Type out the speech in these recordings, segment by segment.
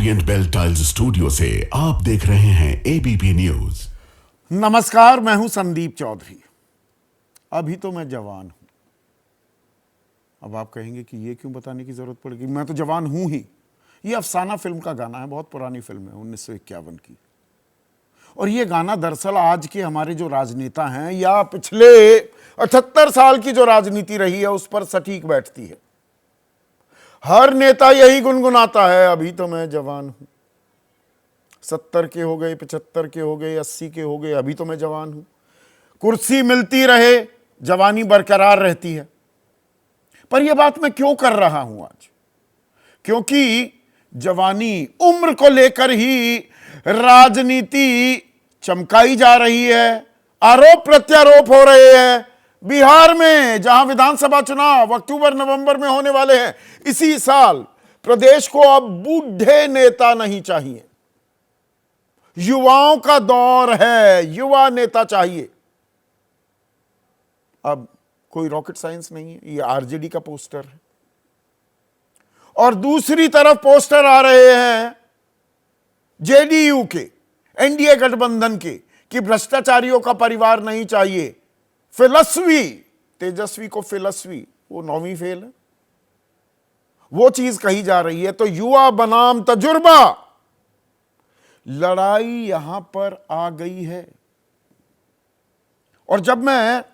Orient bell tiles studio से आप देख रहे हैं एबीपी न्यूज। नमस्कार, मैं हूं संदीप चौधरी। अभी तो मैं जवान हूं। अब आप कहेंगे कि ये क्यों बताने की जरूरत पड़ेगी, मैं तो जवान हूं ही। ये अफसाना फिल्म का गाना है, बहुत पुरानी फिल्म है 1951 की। और ये गाना दरअसल आज के हमारे जो राजनेता हैं या पिछले 78 साल की जो राजनीति रही है उस पर सटीक बैठती है। हर नेता यही गुनगुनाता है, अभी तो मैं जवान हूं। 70 के हो गए, 75 के हो गए, 80 के हो गए, अभी तो मैं जवान हूं। कुर्सी मिलती रहे, जवानी बरकरार रहती है। पर यह बात मैं क्यों कर रहा हूं आज? क्योंकि जवानी उम्र को लेकर ही राजनीति चमकाई जा रही है, आरोप प्रत्यारोप हो रहे हैं। बिहार में जहां विधानसभा चुनाव अक्टूबर नवंबर में होने वाले हैं इसी साल, प्रदेश को अब बूढ़े नेता नहीं चाहिए, युवाओं का दौर है, युवा नेता चाहिए। अब कोई रॉकेट साइंस नहीं है, ये आरजेडी का पोस्टर है। और दूसरी तरफ पोस्टर आ रहे हैं जेडीयू के, एनडीए गठबंधन के, कि भ्रष्टाचारियों का परिवार नहीं चाहिए। फिलॉसफी, तेजस्वी को फिलॉसफी, वो 9वीं फेल है, वो चीज कही जा रही है। तो युवा बनाम तजुर्बा, लड़ाई यहां पर आ गई है। और जब मैं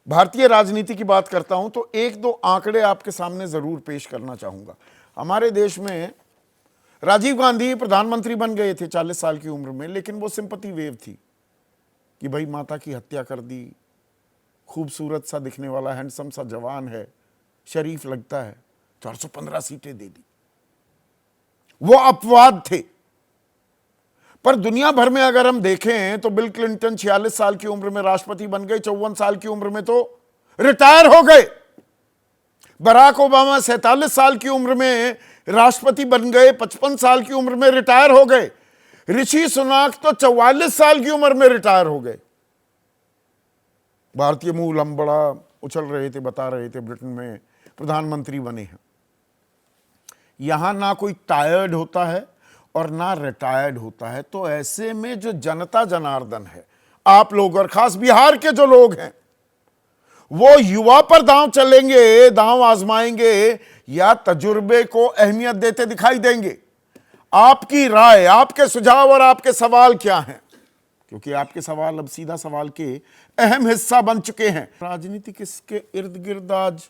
भारतीय राजनीति की बात करता हूं तो एक दो आंकड़े आपके सामने जरूर पेश करना चाहूंगा। हमारे देश में राजीव गांधी प्रधानमंत्री बन गए थे 40 साल की उम्र में, लेकिन वो सिंपैथी वेव थी कि भाई माता की हत्या कर दी, खूबसूरत सा दिखने वाला हैंडसम सा जवान है, शरीफ लगता है, 415 सीटें दे दी। वो अपवाद थे। पर दुनिया भर में अगर हम देखें तो बिल क्लिंटन 46 साल की उम्र में राष्ट्रपति बन गए, 54 साल की उम्र में तो रिटायर हो गए। बराक ओबामा 47 साल की उम्र में राष्ट्रपति बन गए, 55 साल की उम्र में रिटायर हो गए। ऋषि सुनाक तो 44 साल की उम्र में रिटायर हो गए। भारतीय मूल हम बड़ा उछल रहे थे, बता रहे थे ब्रिटेन में प्रधानमंत्री बने हैं। यहां ना कोई टायर्ड होता है और ना रिटायर्ड होता है। तो ऐसे में जो जनता जनार्दन है, आप लोग और खास बिहार के जो लोग हैं, वो युवा पर दांव चलेंगे, दांव आजमाएंगे या तजुर्बे को अहमियत देते दिखाई देंगे? आपकी राय, आपके सुझाव और आपके सवाल क्या हैं? क्योंकि आपके सवाल अब सीधा सवाल के अहम हिस्सा बन चुके हैं। राजनीति किसके इर्द गिर्द आज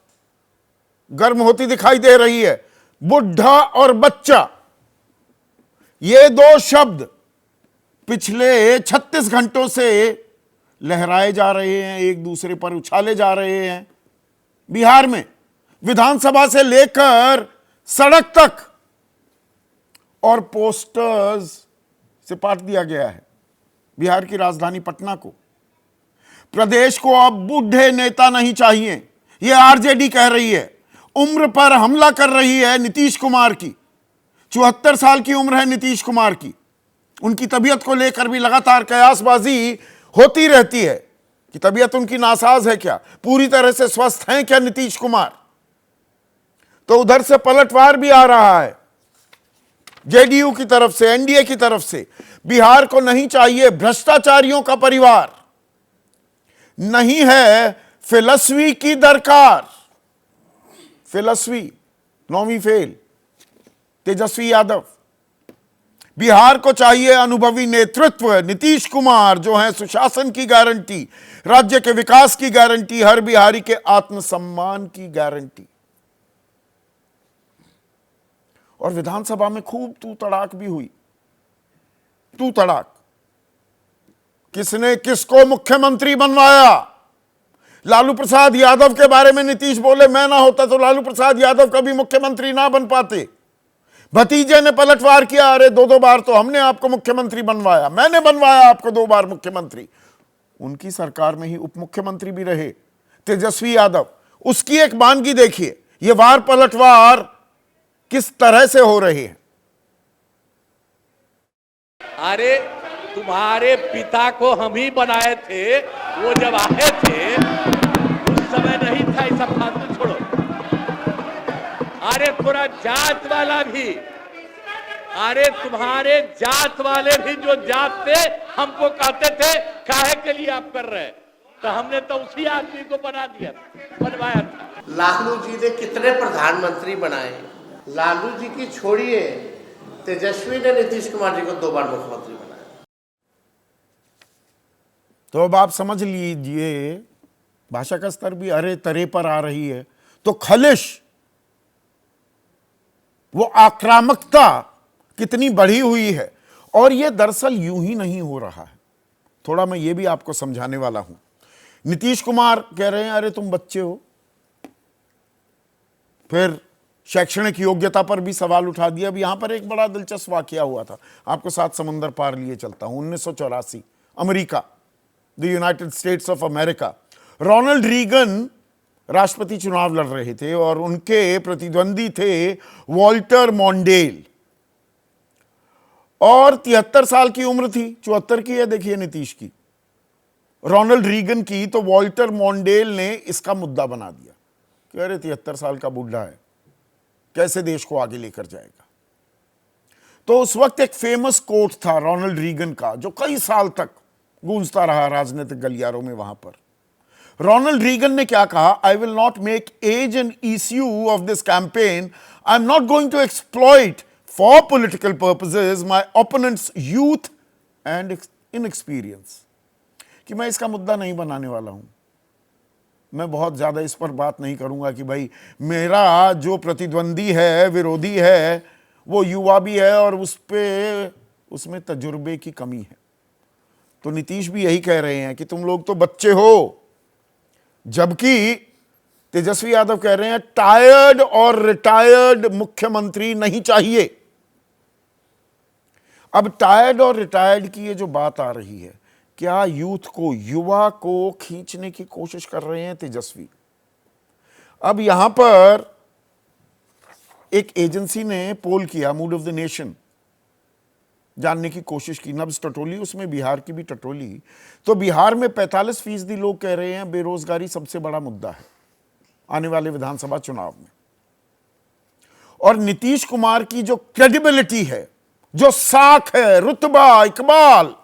गर्म होती दिखाई दे रही है? बुढ़ा और बच्चा, ये दो शब्द पिछले 36 घंटों से लहराए जा रहे हैं, एक दूसरे पर उछाले जा रहे हैं। बिहार में विधानसभा से लेकर सड़क तक और पोस्टर्स से पाट दिया गया है बिहार की राजधानी पटना को। प्रदेश को अब बूढ़े नेता नहीं चाहिए, यह आरजेडी कह रही है। उम्र पर हमला कर रही है नीतीश कुमार की। 74 साल की उम्र है नीतीश कुमार की। उनकी तबीयत को लेकर भी लगातार कयासबाजी होती रहती है कि तबीयत उनकी नासाज है क्या, पूरी तरह से स्वस्थ हैं क्या नीतीश कुमार। तो उधर से पलटवार भी आ रहा है जेडीयू की तरफ से, एनडीए की तरफ से। बिहार को नहीं चाहिए भ्रष्टाचारियों का परिवार, नहीं है फिलॉसफी की दरकार। Philosophy 9वीं fail, Tejashwi Yadav. बिहार को चाहिए अनुभवी नेतृत्व, नीतीश कुमार जो है सुशासन की गारंटी, राज्य के विकास की गारंटी, हर बिहारी के आत्मसम्मान की गारंटी। और विधानसभा में खूब तू तड़ाक भी हुई। तू तड़ाक, किसने किसको मुख्यमंत्री बनवाया? लालू प्रसाद यादव के बारे में नीतीश बोले, मैं ना होता तो लालू प्रसाद यादव कभी मुख्यमंत्री ना बन पाते। भतीजे ने पलटवार किया, अरे 2 बार तो हमने आपको मुख्यमंत्री बनवाया, मैंने बनवाया आपको 2 बार मुख्यमंत्री। उनकी सरकार में ही उप मुख्यमंत्री भी रहे तेजस्वी यादव। उसकी एक मानगी देखिए, ये वार पलटवार किस तरह से हो रही है। अरे तुम्हारे पिता को हम ही बनाए थे, वो जब आए थे उस समय नहीं था, ऐसा फालतू छोड़ो। अरे पूरा जात वाला भी अरे तुम्हारे जात वाले भी जो जात थे हमको कहते थे काहे के लिए आप कर रहे हैं, तो हमने तो उसी आदमी को बनवाया था। लालू जी ने कितने प्रधानमंत्री बनाए, लालू जी की छोड़िए, तेजस्वी ने नीतीश कुमार जी को 2 बार मुख्यमंत्री बनाया। तो अब आप समझ लीजिए, भाषा का स्तर भी अरे तरे पर आ रही है। तो खलिश, वो आक्रामकता कितनी बढ़ी हुई है। और ये दरअसल यूं ही नहीं हो रहा है, थोड़ा मैं ये भी आपको समझाने वाला हूं। नीतीश कुमार कह रहे हैं अरे तुम बच्चे हो, फिर शैक्षणिक योग्यता पर भी सवाल उठा दिया। अब यहां पर एक बड़ा दिलचस्प वाकया हुआ था, आपको 7 समुंदर पार लिए चलता हूं। 1984 America, the United States of America, Ronald Reagan राष्ट्रपति चुनाव लड़ रहे थे और उनके प्रतिद्वंदी थे वॉल्टर मॉन्डेल, और 73 साल की उम्र थी, 74 की है देखिए नीतीश की, रोनाल्ड रीगन की। तो वॉल्टर मॉन्डेल ने इसका मुद्दा बना दिया कि अरे 73 साल का बूढ़ा है, कैसे देश को आगे लेकर जाएगा। तो उस वक्त एक फेमस कोट था रोनाल्ड रीगन का, जो कई साल तक गूंजता रहा राजनीतिक गलियारों में। वहां पर रोनाल्ड रीगन ने क्या कहा, I will not make as an issue of this campaign, I am not going to exploit for political purposes my opponent's youth and inexperience. कि मैं इसका मुद्दा नहीं बनाने वाला हूं, मैं बहुत ज्यादा इस पर बात नहीं करूंगा कि भाई मेरा जो प्रतिद्वंदी है, विरोधी है, वो युवा भी है और उसमें तजुर्बे की कमी है। तो नीतीश भी यही कह रहे हैं कि तुम लोग तो बच्चे हो, जबकि तेजस्वी यादव कह रहे हैं टायर्ड और रिटायर्ड मुख्यमंत्री नहीं चाहिए। अब टायर्ड और रिटायर्ड की ये जो बात आ रही है, क्या यूथ को, युवा को खींचने की कोशिश कर रहे हैं तेजस्वी। अब यहां पर एक एजेंसी ने पोल किया, मूड ऑफ द नेशन, जानने की कोशिश की, नब्ज टटोली, उसमें बिहार की भी टटोली। तो बिहार में 45% लोग कह रहे हैं बेरोजगारी सबसे बड़ा मुद्दा है आने वाले विधानसभा चुनाव में। और नीतीश कुमार की जो क्रेडिबिलिटी है, जो साख है, रुतबा, इकबाल,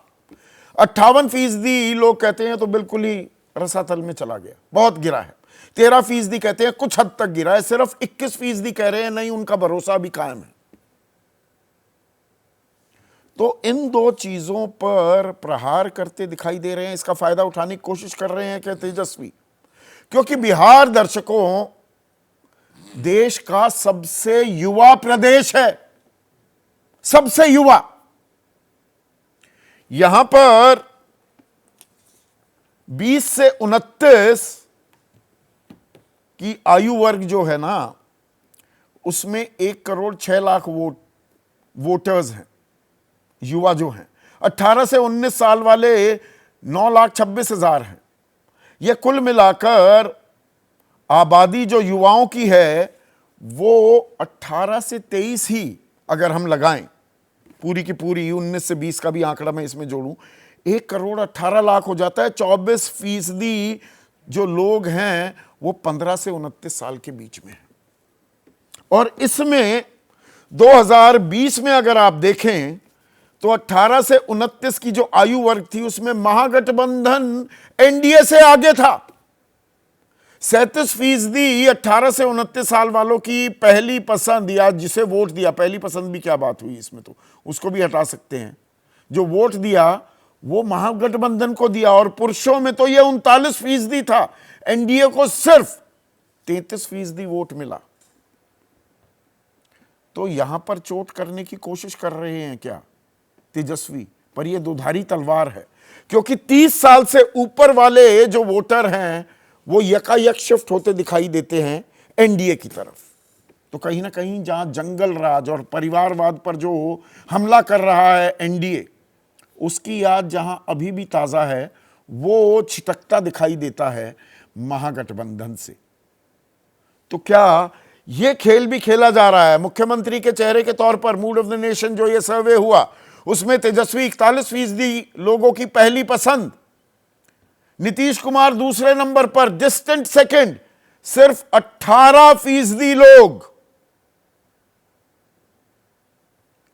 58% लोग कहते हैं तो बिल्कुल ही रसातल में चला गया, बहुत गिरा है। 13% कहते हैं कुछ हद तक गिरा है। सिर्फ 21% कह रहे हैं नहीं, उनका भरोसा भी कायम है। तो इन दो चीजों पर प्रहार करते दिखाई दे रहे हैं, इसका फायदा उठाने की कोशिश कर रहे हैं क्या तेजस्वी। क्योंकि बिहार, दर्शकों, देश का सबसे युवा प्रदेश है, सबसे युवा। यहां पर 20 से 29 की आयु वर्ग जो है ना, उसमें 1 करोड़ 6 लाख वोटर्स हैं, युवा जो हैं। 18 से 19 साल वाले 9,26,000 हैं। यह कुल मिलाकर आबादी जो युवाओं की है वो 18 से 23 ही अगर हम लगाएं, पूरी की पूरी 19 से 20 का भी आंकड़ा मैं इसमें जोड़ूं, 1 करोड़ 18 लाख हो जाता है। 24% जो लोग हैं वो 15 से 29 साल के बीच में हैं। और इसमें 2020 में अगर आप देखें तो 18 से 29 की जो आयु वर्ग थी, उसमें महागठबंधन एनडीए से आगे था। 37% 18 से 29 साल वालों की पहली पसंद, या जिसे वोट दिया, पहली पसंद भी क्या बात हुई इसमें, तो उसको भी हटा सकते हैं, जो वोट दिया वो महागठबंधन को दिया। और पुरुषों में तो ये 39% था, एनडीए को सिर्फ 33% वोट मिला। तो यहां पर चोट करने की कोशिश कर रहे हैं क्या तेजस्वी, पर यह दुधारी तलवार है। क्योंकि 30 साल से ऊपर वाले जो वोटर हैं वो यकायक शिफ्ट होते दिखाई देते हैं एनडीए की तरफ। तो कहीं ना कहीं जहां जंगल राज और परिवारवाद पर जो हमला कर रहा है एनडीए, उसकी याद जहां अभी भी ताजा है, वो छिटकता दिखाई देता है महागठबंधन से। तो क्या यह खेल भी खेला जा रहा है? मुख्यमंत्री के चेहरे के तौर पर मूड ऑफ द नेशन जो ये सर्वे हुआ, उसमें तेजस्वी 41% लोगों की पहली पसंद, नीतीश कुमार दूसरे नंबर पर, डिस्टेंट सेकंड सिर्फ 18% लोग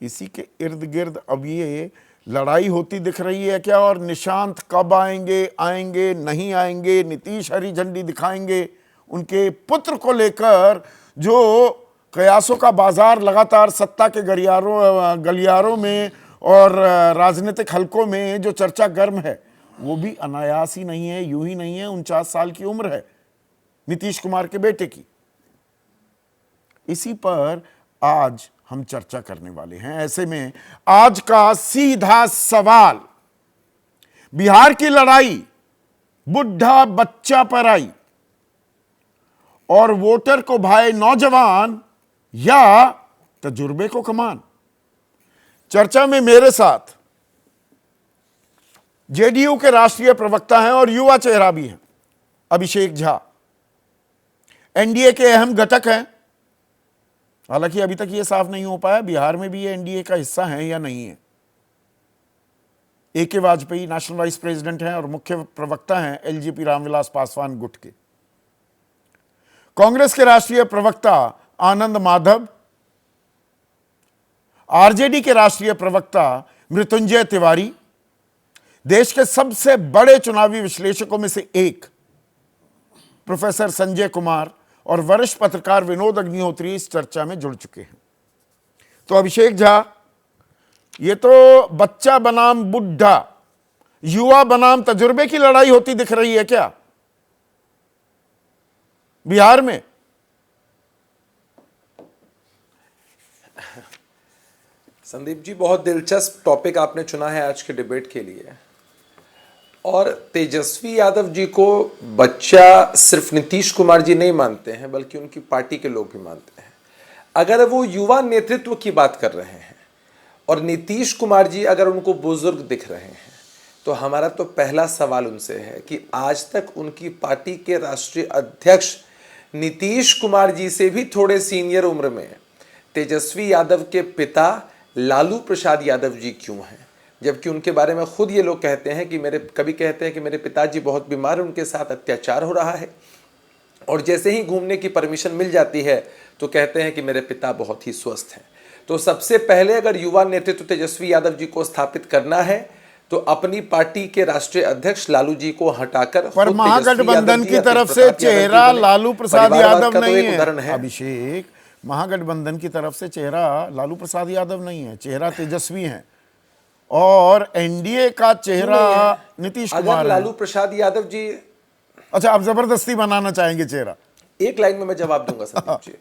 इसी के इर्द गिर्द अब ये लड़ाई होती दिख रही है क्या? और निशांत कब आएंगे, आएंगे नहीं आएंगे, नीतीश हरी झंडी दिखाएंगे, उनके पुत्र को लेकर जो कयासों का बाजार लगातार सत्ता के गलियारों में और राजनीतिक हलकों में जो चर्चा गर्म है, वो भी अनायास ही नहीं है, यूं ही नहीं है। 49 साल की उम्र है नीतीश कुमार के बेटे की। इसी पर आज हम चर्चा करने वाले हैं। ऐसे में आज का सीधा सवाल, बिहार की लड़ाई बुढ़ा बच्चा पर आई और वोटर को भाए नौजवान या तजुर्बे को कमान। चर्चा में मेरे साथ जेडीयू के राष्ट्रीय प्रवक्ता हैं और युवा चेहरा भी हैं अभिषेक झा, एनडीए के अहम घटक हैं। हालांकि अभी तक यह साफ नहीं हो पाया बिहार में भी ये एनडीए का हिस्सा है या नहीं है। AK Vajpayee national vice president हैं और मुख्य प्रवक्ता हैं एलजेपी रामविलास पासवान गुट के। कांग्रेस के राष्ट्रीय प्रवक्ता आनंद माधव, आरजेडी के राष्ट्रीय प्रवक्ता मृत्युंजय तिवारी, देश के सबसे बड़े चुनावी विश्लेषकों में से एक प्रोफेसर संजय कुमार और वरिष्ठ पत्रकार विनोद अग्निहोत्री इस चर्चा में जुड़ चुके हैं। तो अभिषेक झा, ये तो बच्चा बनाम बुढ़ा, युवा बनाम तजुर्बे की लड़ाई होती दिख रही है क्या बिहार में? संदीप जी, बहुत दिलचस्प टॉपिक आपने चुना है आज के डिबेट के लिए। और तेजस्वी यादव जी को बच्चा सिर्फ नीतीश कुमार जी नहीं मानते हैं, बल्कि उनकी पार्टी के लोग भी मानते हैं। अगर वो युवा नेतृत्व की बात कर रहे हैं और नीतीश कुमार जी अगर उनको बुजुर्ग दिख रहे हैं, तो हमारा तो पहला सवाल उनसे है कि आज तक उनकी पार्टी के राष्ट्रीय अध्यक्ष नीतीश कुमार जी से भी थोड़े सीनियर उम्र में तेजस्वी यादव के पिता लालू प्रसाद यादव जी क्यों हैं? जबकि उनके बारे में खुद ये लोग कहते हैं कि कभी कहते हैं कि मेरे पिताजी बहुत बीमार, उनके साथ अत्याचार हो रहा है, और जैसे ही घूमने की परमिशन मिल जाती है तो कहते हैं कि मेरे पिता बहुत ही स्वस्थ हैं। तो सबसे पहले अगर युवा नेतृत्व तेजस्वी यादव जी को स्थापित करना है तो अपनी पार्टी के राष्ट्रीय अध्यक्ष लालू जी को हटाकर, पर महागठबंधन की तरफ से चेहरा लालू प्रसाद यादव नहीं है अभिषेक। महागठबंधन की तरफ से चेहरा लालू प्रसाद यादव नहीं है, चेहरा तेजस्वी है, और एनडीए का चेहरा नीतीश कुमार है। लालू प्रसाद यादव जी, अच्छा, आप जबरदस्ती बनाना चाहेंगे चेहरा? एक लाइन में मैं जवाब दूंगा संदीप जी,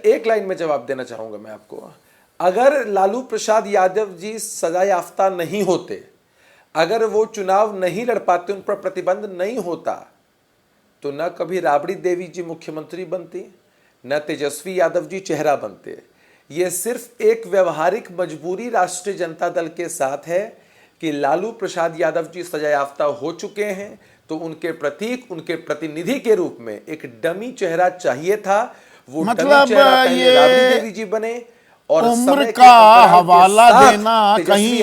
एक लाइन में जवाब देना चाहूंगा मैं आपको। अगर लालू प्रसाद यादव जी सजा याफ्ता नहीं होते, अगर वो चुनाव नहीं लड़ पाते, उन पर प्रतिबंध नहीं होता, तो न कभी राबड़ी देवी जी मुख्यमंत्री बनती, न तेजस्वी यादव जी चेहरा बनते। ये सिर्फ एक व्यवहारिक मजबूरी राष्ट्रीय जनता दल के साथ है कि लालू प्रसाद यादव जी सजा याफ्ता हो चुके हैं, तो उनके प्रतीक, उनके प्रतिनिधि के रूप में एक डमी चेहरा चाहिए था। वो मतलब डमी चेहरा ये राबड़ी देवी जी बने और उम्र का हवाला देना कहीं,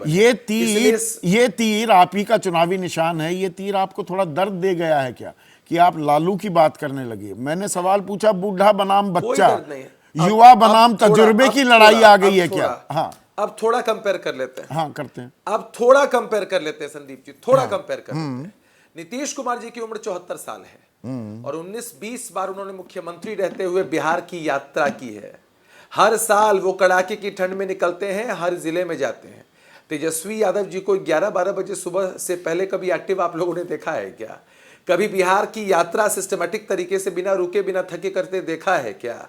ये तीर आप ही का चुनावी निशान है। ये तीर आपको थोड़ा दर्द दे गया है क्या कि आप लालू की बात करने लगे? मैंने सवाल पूछा, बूढ़ा बनाम बच्चा, युवा बनाम तजुर्बे की लड़ाई आ गई है क्या? हाँ, अब थोड़ा कंपेयर कर लेते हैं। हाँ, करते हैं। अब थोड़ा कंपेयर कर लेते हैं संदीप जी, थोड़ा कंपेयर कर लेते हैं। नीतीश कुमार जी की उम्र 74 साल है और 19-20 बार उन्होंने मुख्यमंत्री रहते हुए बिहार की यात्रा की है। हर साल वो कड़ाके की ठंड में निकलते हैं, हर जिले में जाते हैं। तेजस्वी यादव जी को 11-12 बजे सुबह से पहले कभी एक्टिव आप लोगों ने देखा है क्या? कभी बिहार की यात्रा सिस्टमैटिक तरीके से बिना रुके बिना थके करते देखा है क्या?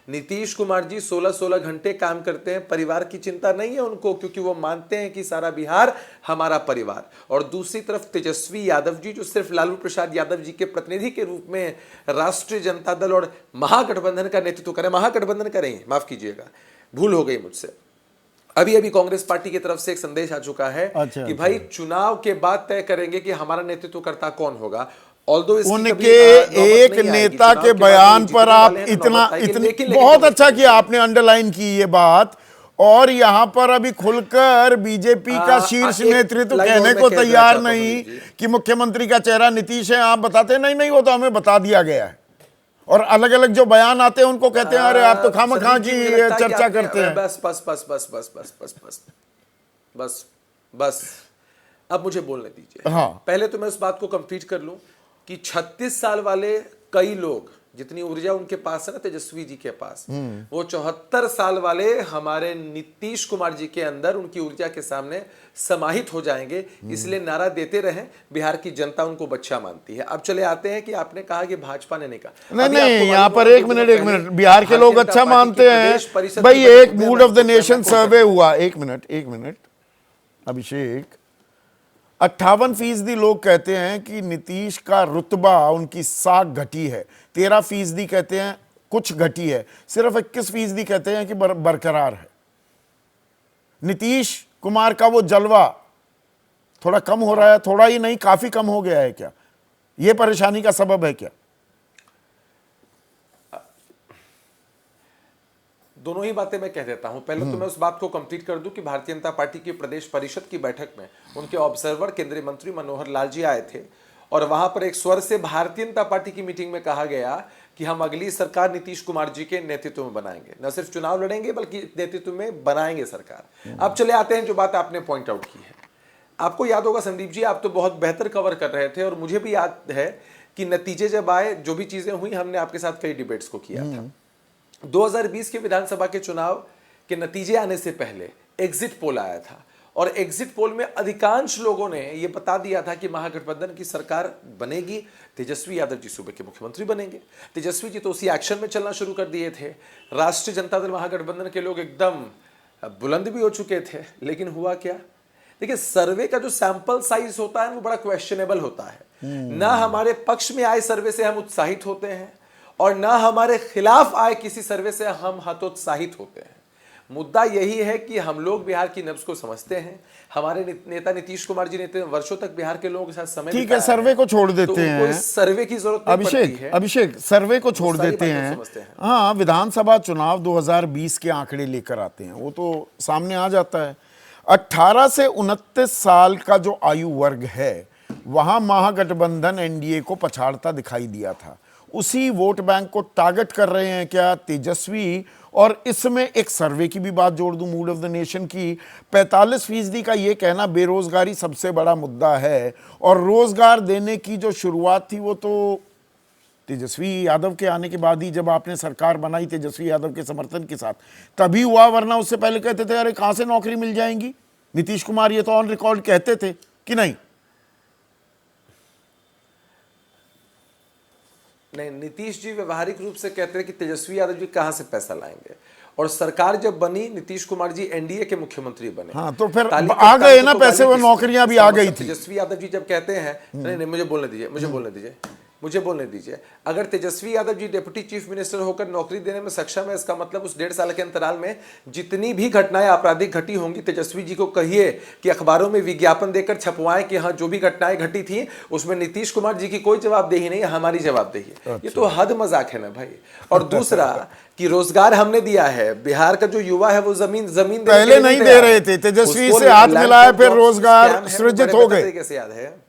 नीतीश कुमार जी 16-16 घंटे काम करते हैं, परिवार की चिंता नहीं है उनको, क्योंकि वो मानते हैं कि सारा बिहार हमारा परिवार। और दूसरी तरफ तेजस्वी यादव जी, जो सिर्फ लालू प्रसाद यादव जी के प्रतिनिधि के रूप में राष्ट्रीय जनता दल और महागठबंधन का नेतृत्व करें, महागठबंधन करें, माफ कीजिएगा, भूल हो गई मुझसे। अभी कांग्रेस पार्टी की तरफ से एक संदेश आ चुका है कि भाई चुनाव के बाद तय करेंगे कि हमारा नेतृत्वकर्ता कौन होगा। उनके एक नेता के बयान पर आप इतना बहुत अच्छा किया आपने, अंडरलाइन की ये बात, और यहां पर अभी खुलकर बीजेपी का शीर्ष नेतृत्व कहने को तैयार नहीं कि मुख्यमंत्री का चेहरा नीतीश है। आप बताते नहीं, वो तो हमें बता दिया गया है। और अलग अलग जो बयान आते हैं उनको कहते हैं अरे आप तो खामखा संदीप की जी, मुझे लगता है कि चर्चा आपने- करते हैं। बस बस बस बस बस बस बस बस बस बस अब मुझे बोलने दीजिए। हाँ। पहले तो मैं उस बात को कंप्लीट कर लूं कि 36 साल वाले कई लोग, जितनी ऊर्जा उनके पास है ना तेजस्वी जी के पास, वो 74 साल वाले हमारे नीतीश कुमार जी के अंदर उनकी ऊर्जा के सामने समाहित हो जाएंगे। इसलिए नारा देते रहें, बिहार की जनता उनको बच्चा मानती है। अब चले आते हैं कि आपने कहा कि भाजपा ने नहीं कहा। नहीं अभी आपको नहीं, मालूम यहाँ पर होगा एक कुछ दिनों मिनट पहले बिहार के लोग भारतीय अच्छा जनता पार्टी मानते की प्रदेश हैं परिषद भाई। की एक बैठक में मूड ऑफ द मैं नेशन आपको सर्वे हुआ, एक मिनट अभिषेक, 58% लोग कहते हैं कि नीतीश का रुतबा, उनकी साख घटी है। 13% कहते हैं कुछ घटी है। सिर्फ 21% कहते हैं कि बरकरार है। नीतीश कुमार का वो जलवा थोड़ा कम हो रहा है, थोड़ा ही नहीं काफी कम हो गया है क्या? ये परेशानी का सबब है क्या? दोनों ही बातें मैं कह देता हूं। पहले तो मैं उस बात को कंप्लीट कर दूं कि भारतीय जनता पार्टी की प्रदेश परिषद की बैठक में उनके ऑब्जर्वर केंद्रीय मंत्री मनोहर लाल जी आए थे और वहां पर एक स्वर से भारतीय जनता पार्टी की मीटिंग में कहा गया कि हम अगली सरकार नीतीश कुमार जी के नेतृत्व में बनाएंगे। न सिर्फ चुनाव लड़ेंगे बल्कि नेतृत्व में बनाएंगे सरकार। अब चले आते हैं जो बात आपने पॉइंट आउट की है। आपको याद होगा संदीप जी, आप तो बहुत बेहतर कवर कर रहे थे और मुझे भी याद है कि नतीजे जब आए, जो भी चीजें हुई, हमने आपके साथ कई डिबेट्स को किया था। 2020 के विधानसभा के चुनाव के नतीजे आने से पहले एग्जिट पोल आया था और एग्जिट पोल में अधिकांश लोगों ने यह बता दिया था कि महागठबंधन की सरकार बनेगी, तेजस्वी यादव जी सूबे के मुख्यमंत्री बनेंगे। तेजस्वी जी तो उसी एक्शन में चलना शुरू कर दिए थे। राष्ट्रीय जनता दल महागठबंधन के लोग एकदम बुलंद भी हो चुके थे। लेकिन हुआ क्या? देखिए, सर्वे का जो सैंपल साइज होता है वो बड़ा क्वेश्चनेबल होता है। ना हमारे पक्ष में आए सर्वे से हम उत्साहित होते हैं और ना हमारे खिलाफ आए किसी सर्वे से हम हतोत्साहित होते हैं। मुद्दा यही है कि हम लोग बिहार की नब्ज को समझते हैं। हमारे नेता नीतीश कुमार जी ने वर्षों तक बिहार के लोगों के साथ समय ठीक है, बिताया सर्वे को छोड़ देते तो हैं। इस सर्वे की जरूरत नहीं पड़ती है। अभिषेक सर्वे को छोड़ सारी देते बातें हैं। समझते हैं। हाँ, विधानसभा चुनाव 2020 के आंकड़े लेकर आते हैं, वो तो सामने आ जाता है। 18 से 29 साल का जो आयु वर्ग है, वहां महागठबंधन एनडीए को पछाड़ता दिखाई दिया था। उसी वोट बैंक को टारगेट कर रहे हैं क्या तेजस्वी? और इसमें एक सर्वे की भी बात जोड़ दूं, मूड ऑफ द नेशन की, 45% का ये कहना बेरोजगारी सबसे बड़ा मुद्दा है और रोजगार देने की जो शुरुआत थी वो तो तेजस्वी यादव के आने के बाद ही, जब आपने सरकार बनाई तेजस्वी यादव के समर्थन के साथ, तभी हुआ। वरना उससे पहले कहते थे अरे कहां से नौकरी मिल जाएंगी। नीतीश कुमार ये तो ऑन रिकॉर्ड कहते थे कि नहीं? नहीं, नीतीश जी व्यवहारिक रूप से कहते हैं कि तेजस्वी यादव जी कहां से पैसा लाएंगे। और सरकार जब बनी, नीतीश कुमार जी एनडीए के मुख्यमंत्री बने। हाँ, तो फिर ताली आ के गए ताली ना तो पैसे, गाली वो किसकी? नौकरियां भी आ गई थी। तेजस्वी यादव जी जब कहते हैं, नहीं नहीं मुझे बोलने दीजिए, अगर Tejashwi Yadav ji deputy chief minister होकर नौकरी देने में सक्षम है, इसका मतलब उस 1.5 साल के अंतराल में जितनी भी घटनाएं आपराधिक घटी होंगी, तेजस्वी जी को कहिए कि अखबारों में विज्ञापन देकर छपवाएं कि हाँ जो भी घटनाएं घटी थी उसमें नीतीश कुमार जी की कोई जवाबदेही नहीं है, हमारी जवाबदेही है। ये तो हद मजाक है ना भाई। और दूसरा कि रोजगार हमने दिया है, बिहार का जो युवा है वो जमीन पहले नहीं दे रहे थे, तेजस्वी से हाथ मिलाए, फिर रोजगार सृजित हो गए। कैसे याद है?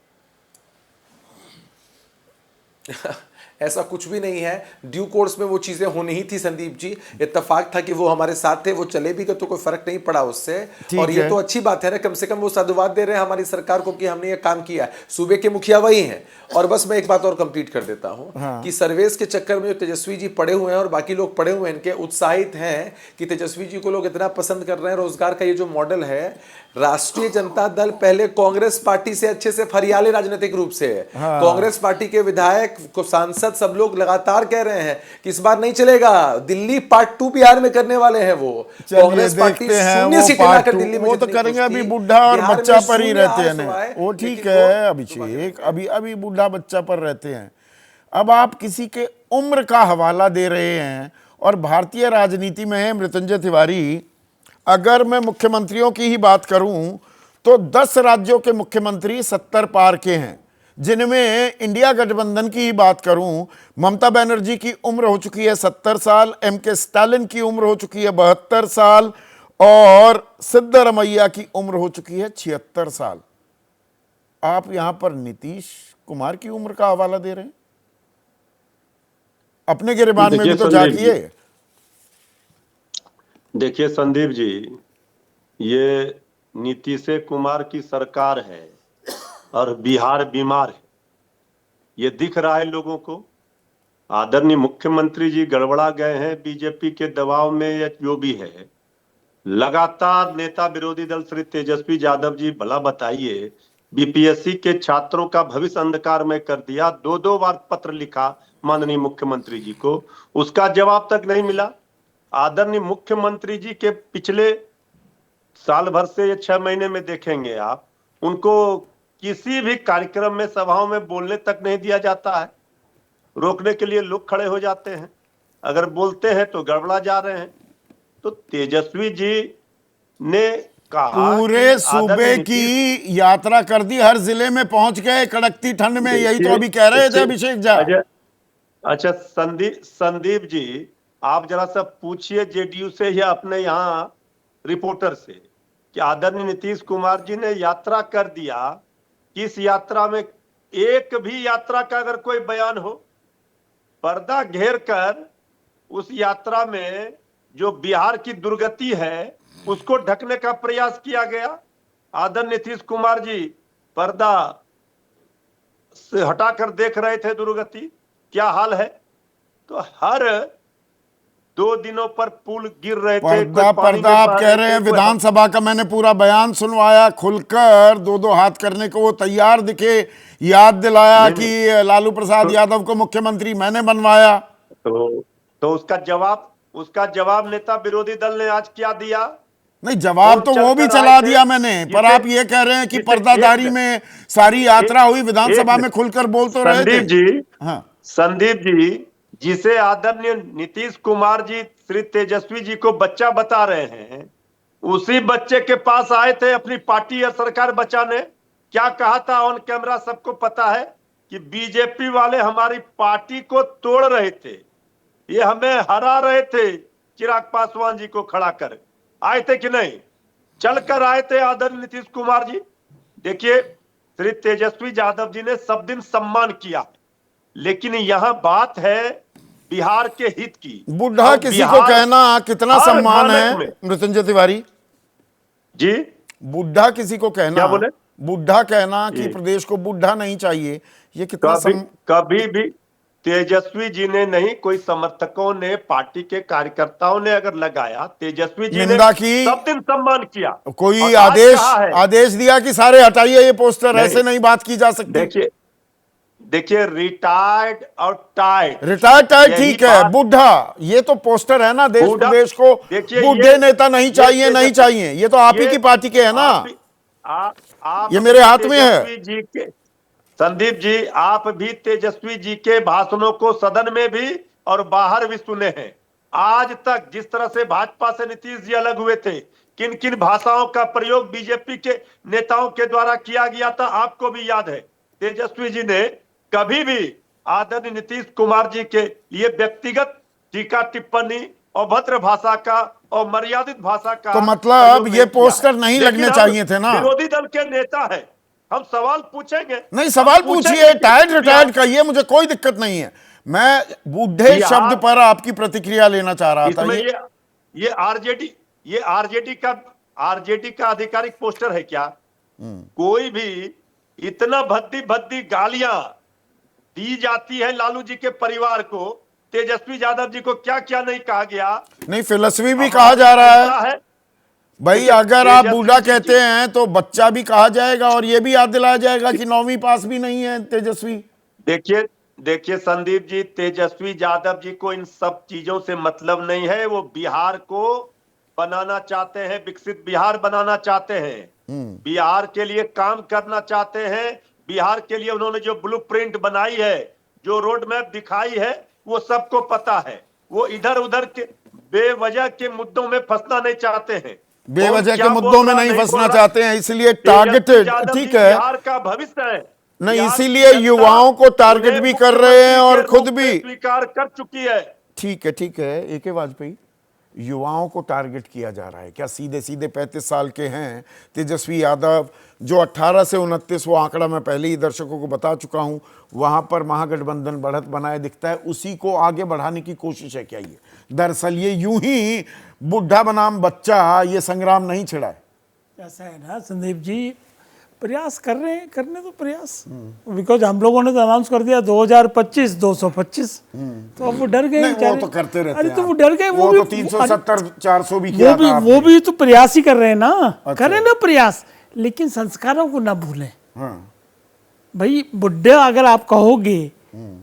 ऐसा कुछ भी नहीं है। ड्यू कोर्स में वो चीजें होनी ही थी संदीप जी। इत्तेफाक था कि वो हमारे साथ थे, वो चले भी गए तो कोई फर्क नहीं पड़ा उससे। और ये तो अच्छी बात है ना, कम से कम वो साधुवाद दे रहे हैं हमारी सरकार को कि हमने ये काम किया है। सूबे के मुखिया वही हैं। और बस मैं एक बात और कंप्लीट कर देता हूं कि सर्वेस के चक्कर में जो तेजस्वी जी पड़े हुए हैं और बाकी लोग पड़े हुए हैं, इनके उत्साहित हैं कि तेजस्वी जी को लोग इतना पसंद कर रहे हैं। रोजगार का ये जो मॉडल है, राष्ट्रीय जनता दल पहले कांग्रेस पार्टी से अच्छे से फरियाले राजनीतिक रूप से है। कांग्रेस पार्टी के विधायक को, सांसद, सब लोग लगातार कह रहे हैं कि इस बार नहीं चलेगा, दिल्ली पार्ट 2 बिहार में करने वाले हैं। वो कांग्रेस पार्टी शून्य सीटें लाकर दिल्ली में वो तो करेंगे। अभी बुढ़ा और बच्चा पर ही रहते हैं वो, ठीक है अभिषेक, अभी बुढ़ा बच्चा पर रहते हैं। अब आप किसी के उम्र का हवाला दे रहे हैं। और भारतीय राजनीति में मृत्युंजय तिवारी, अगर मैं मुख्यमंत्रियों की ही बात करूं तो 10 राज्यों के मुख्यमंत्री 70 पार के हैं, जिनमें इंडिया गठबंधन की ही बात करूं, ममता बनर्जी की उम्र हो चुकी है 70 साल, एमके स्टालिन की उम्र हो चुकी है 72 साल और सिद्धरमैया की उम्र हो चुकी है 76 साल। आप यहां पर नीतीश कुमार की उम्र का हवाला दे रहे हैं। अपने गिरबान में देखिए भी तो संदीप झांकिए। देखिए संदीप जी, ये नीतीश कुमार की सरकार है और बिहार बीमार है, ये दिख रहा है लोगों को। आदरणीय मुख्यमंत्री जी गड़बड़ा गए हैं बीजेपी के दबाव में या जो भी है। लगातार नेता विरोधी दल श्री तेजस्वी यादव जी, भला बताइए, बीपीएससी के छात्रों का भविष्य अंधकारमय कर दिया। 2-2 बार पत्र लिखा माननीय मुख्यमंत्री जी को, उसका जवाब तक नहीं मिला। आदरणीय मुख्यमंत्री जी के पिछले साल भर से या 6 महीने में देखेंगे आप, उनको किसी भी कार्यक्रम में, सभाओं में बोलने तक नहीं दिया जाता है। रोकने के लिए लोग खड़े हो जाते हैं, अगर बोलते हैं तो गड़बड़ा जा रहे हैं। तो तेजस्वी जी ने कहा पूरे कि सूबे की यात्रा कर दी, हर जिले में पहुंच गए कड़कती ठंड में, यही तो अभी कह रहे थे अभिषेक झा। अच्छा संदीप जी, आप जरा सा पूछिए जेडीयू से या अपने यहाँ रिपोर्टर से कि आदरणीय नीतीश कुमार जी ने यात्रा कर दिया, किस यात्रा में एक भी यात्रा का अगर कोई बयान हो? पर्दा घेर कर उस यात्रा में जो बिहार की दुर्गति है उसको ढकने का प्रयास किया गया। आदरणीय नीतीश कुमार जी पर्दा से हटाकर देख रहे थे दुर्गति, क्या हाल है। तो हर 2 दिनों पर पुल गिर रहे थे, पर्दा आप कह रहे हैं। विधानसभा का मैंने पूरा बयान सुनवाया खुलकर, 2-2 हाथ करने को वो तैयार दिखे, याद दिलाया कि लालू प्रसाद यादव को मुख्यमंत्री मैंने बनवाया। तो उसका जवाब नेता विरोधी दल ने आज क्या दिया? नहीं, जवाब तो वो भी चला दिया मैंने, पर आप ये कह रहे हैं कि पर्दादारी में सारी यात्रा हुई, विधानसभा में खुलकर बोल तो रहे थे। संदीप जी, जिसे आदरणीय नीतीश कुमार जी श्री तेजस्वी जी को बच्चा बता रहे हैं, उसी बच्चे के पास आए थे अपनी पार्टी या सरकार बचाने। क्या कहा था ऑन कैमरा सबको पता है कि बीजेपी वाले हमारी पार्टी को तोड़ रहे थे, ये हमें हरा रहे थे, चिराग पासवान जी को खड़ा कर आए थे कि नहीं? चलकर आए थे आदरणीय नीतीश कुमार जी। देखिए, श्री तेजस्वी यादव जी ने सब दिन सम्मान किया, लेकिन यहां बात है बिहार के हित की। बुढ़ा किसी को कहना कितना सम्मान है मृत्युंजय तिवारी जी? बुढ़ा किसी को कहना, क्या बोले? बुढ़ा कहना कि प्रदेश को बुढ़ा नहीं चाहिए, ये कितना कभी भी तेजस्वी जी ने नहीं, कोई समर्थकों ने, पार्टी के कार्यकर्ताओं ने अगर लगाया, तेजस्वी जी ने सब दिन सम्मान किया। कोई आदेश दिया कि सारे हटाइए ये पोस्टर, ऐसे नहीं बात की जा सकती। देखिए रिटायर्ड और टाइड, रिटायर्ड ठीक है, बुढ़ा ये तो पोस्टर है ना, देश प्रदेश को बुढ़े नेता नहीं चाहिए, नहीं चाहिए, ये तो आप ही की पार्टी के है ना, ये मेरे हाथ में है। संदीप जी, आप भी तेजस्वी जी के भाषणों को सदन में भी और बाहर भी सुने हैं। आज तक जिस तरह से भाजपा से नीतीश जी अलग हुए थे, किन किन भाषाओं का प्रयोग बीजेपी के नेताओं के द्वारा किया गया था, आपको भी याद है। तेजस्वी जी ने कभी भी आदरणीय नीतीश कुमार जी के लिए व्यक्तिगत टीका टिप्पणी, अभद्र भाषा का और मर्यादित भाषा का, तो मतलब ये पोस्टर नहीं लगने चाहिए थे ना। विरोधी दल के नेता है, हम सवाल पूछेंगे। नहीं, सवाल पूछिए, टायर्ड रिटायर्ड का ये मुझे कोई दिक्कत नहीं है, मैं बूढ़े शब्द पर आपकी प्रतिक्रिया लेना चाह रहा था। ये आरजेडी का आधिकारिक पोस्टर है क्या? कोई भी इतना भद्दी गालियां दी जाती है लालू जी के परिवार को, तेजस्वी यादव जी को क्या क्या नहीं कहा गया। नहीं, फिलॉसफी भी कहा जा रहा है भाई, अगर आप बूढ़ा कहते हैं तो बच्चा भी कहा जाएगा, और ये भी याद दिलाया जाएगा कि 9वीं पास भी नहीं है तेजस्वी। देखिए संदीप जी, तेजस्वी यादव जी को इन सब चीजों से मतलब नहीं है। वो बिहार को बनाना चाहते हैं, विकसित बिहार बनाना चाहते हैं, बिहार के लिए काम करना चाहते हैं। बिहार के लिए उन्होंने जो ब्लूप्रिंट बनाई है, जो रोड मैप दिखाई है, वो सबको पता है। वो इधर उधर के बेवजह के मुद्दों में फंसना नहीं चाहते हैं, बेवजह के मुद्दों में नहीं फंसना चाहते हैं, इसलिए टारगेटेड, ठीक है, बिहार का भविष्य है नहीं, इसीलिए युवाओं को टारगेट भी कर रहे हैं और खुद भी स्वीकार कर चुकी है। ठीक है, AK वाजपेयी, युवाओं को टारगेट किया जा रहा है। क्या सीधे सीधे 35 साल के हैं तेजस्वी यादव, जो 18 से 29, वो आंकड़ा मैं पहले ही दर्शकों को बता चुका हूं, वहां पर महागठबंधन बढ़त बनाए दिखता है, उसी को आगे बढ़ाने की कोशिश है क्या ये? दरअसल ये यूं ही बुढ़ा बनाम बच्चा ये संग्राम नहीं छिड़ा है। ऐसा है ना संदीप जी, प्रयास कर रहे हैं, करने तो प्रयास, बिकॉज हम लोगों ने तो अनाउंस कर दिया 2025 225, तो अब वो डर गए नहीं, वो बेचारे। तो करते रहते अरे हैं तो आप। वो डर गए, वो तो 370 400 भी किया था वो भी तो प्रयास ही कर रहे हैं ना। अच्छा। करें ना प्रयास, लेकिन संस्कारों को ना भूलें। हाँ। भाई बुढ़ा अगर आप कहोगे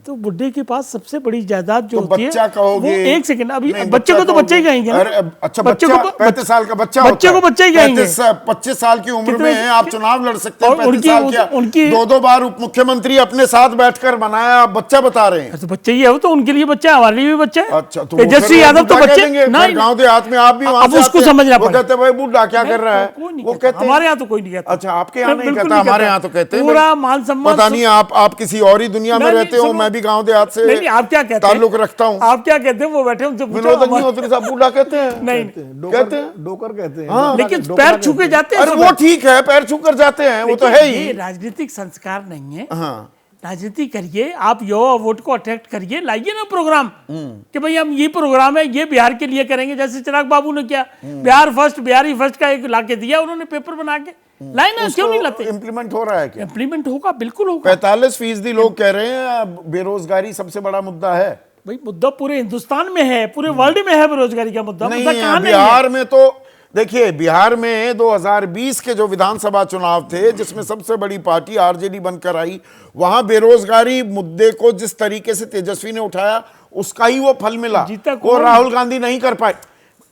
तो बुढ़े के पास सबसे बड़ी जायदाद जो तो होती है, बच्चा कहोगे, वो एक सेकंड, अभी नहीं, बच्चे को तो कहोगे। बच्चे ही कहेंगे ना। अरे अच्छा, बच्चे बच्चा को 35 साल का बच्चा बच्चे होता को है। बच्चे ही कहेंगे। 25 साल की उम्र कितने- में आप चुनाव लड़ सकते हैं। और 35 उनकी- साल क्या, उनकी- 2 बार उप मुख्यमंत्री अपने साथ बैठकर बनाया, आप बच्चा बता रहे हैं। तो बच्चे ही है, वो तो उनके लिए बच्चा है, हमारे लिए भी बच्चा है। अच्छा, तो वो तेजस्वी फिर यादव तो बुढ़ा कह बच्चे देंगे, नहीं, फिर गांव देहात में आप भी वहां अब से उसको आते हैं, समझना वो पड़ेगा। कहते हैं भाई बुढ़ा क्या कर रहा है, कोई नहीं वो कहता। कहते हैं। हमारे यहाँ तो कोई नहीं कहता। अच्छा, आपके यहाँ नहीं बिल्कुल कहता, हमारे यहाँ तो कहते हैं। पूरा भाई, मान सम्मान पता नहीं आप किसी और ही दुनिया में नहीं, रहते हो, सुनो। मैं भी गांव देहात से नहीं, आप क्या कहते हैं? ताल्लुक रखता हूँ। आप क्या कहते हैं? वो बैठे उनसे पूछो। विनोद अग्निहोत्री साहब बूढ़ा कहते हैं? नहीं, कहते हैं, डोकर कहते हैं। हाँ। लेकिन पैर छू के जाते हैं अरे सब। वो ठीक है, पैर छू कर जाते हैं, वो तो है ये ही। राजनीतिक संस्कार नहीं है। हाँ, राजनीति करिए, आप युवा वोट को अट्रैक्ट करिए, लाइए ना प्रोग्राम कि भाई हम ये प्रोग्राम है, ये बिहार के लिए करेंगे। जैसे चिराग बाबू ने किया, बिहार फर्स्ट, बिहारी फर्स्ट का एक लाके दिया उन्होंने, पेपर बना के लाए ना, क्यों नहीं लाते? इम्प्लीमेंट हो रहा है क्या? इम्प्लीमेंट होगा, बिल्कुल होगा। 45% लोग कह रहे हैं बेरोजगारी सबसे बड़ा मुद्दा है। भाई मुद्दा पूरे हिंदुस्तान में है, पूरे वर्ल्ड में है बेरोजगारी का मुद्दा। नहीं मुद्दा है कहाँ नहीं बिहार है? में। तो देखिए, बिहार में 2020 के जो विधानसभा चुनाव थे, जिसमें सबसे बड़ी पार्टी आरजेडी बनकर आई, वहां बेरोजगारी मुद्दे को जिस तरीके से तेजस्वी ने उठाया, उसका ही वो फल मिला। जीता वो कौन? राहुल गांधी नहीं कर पाए।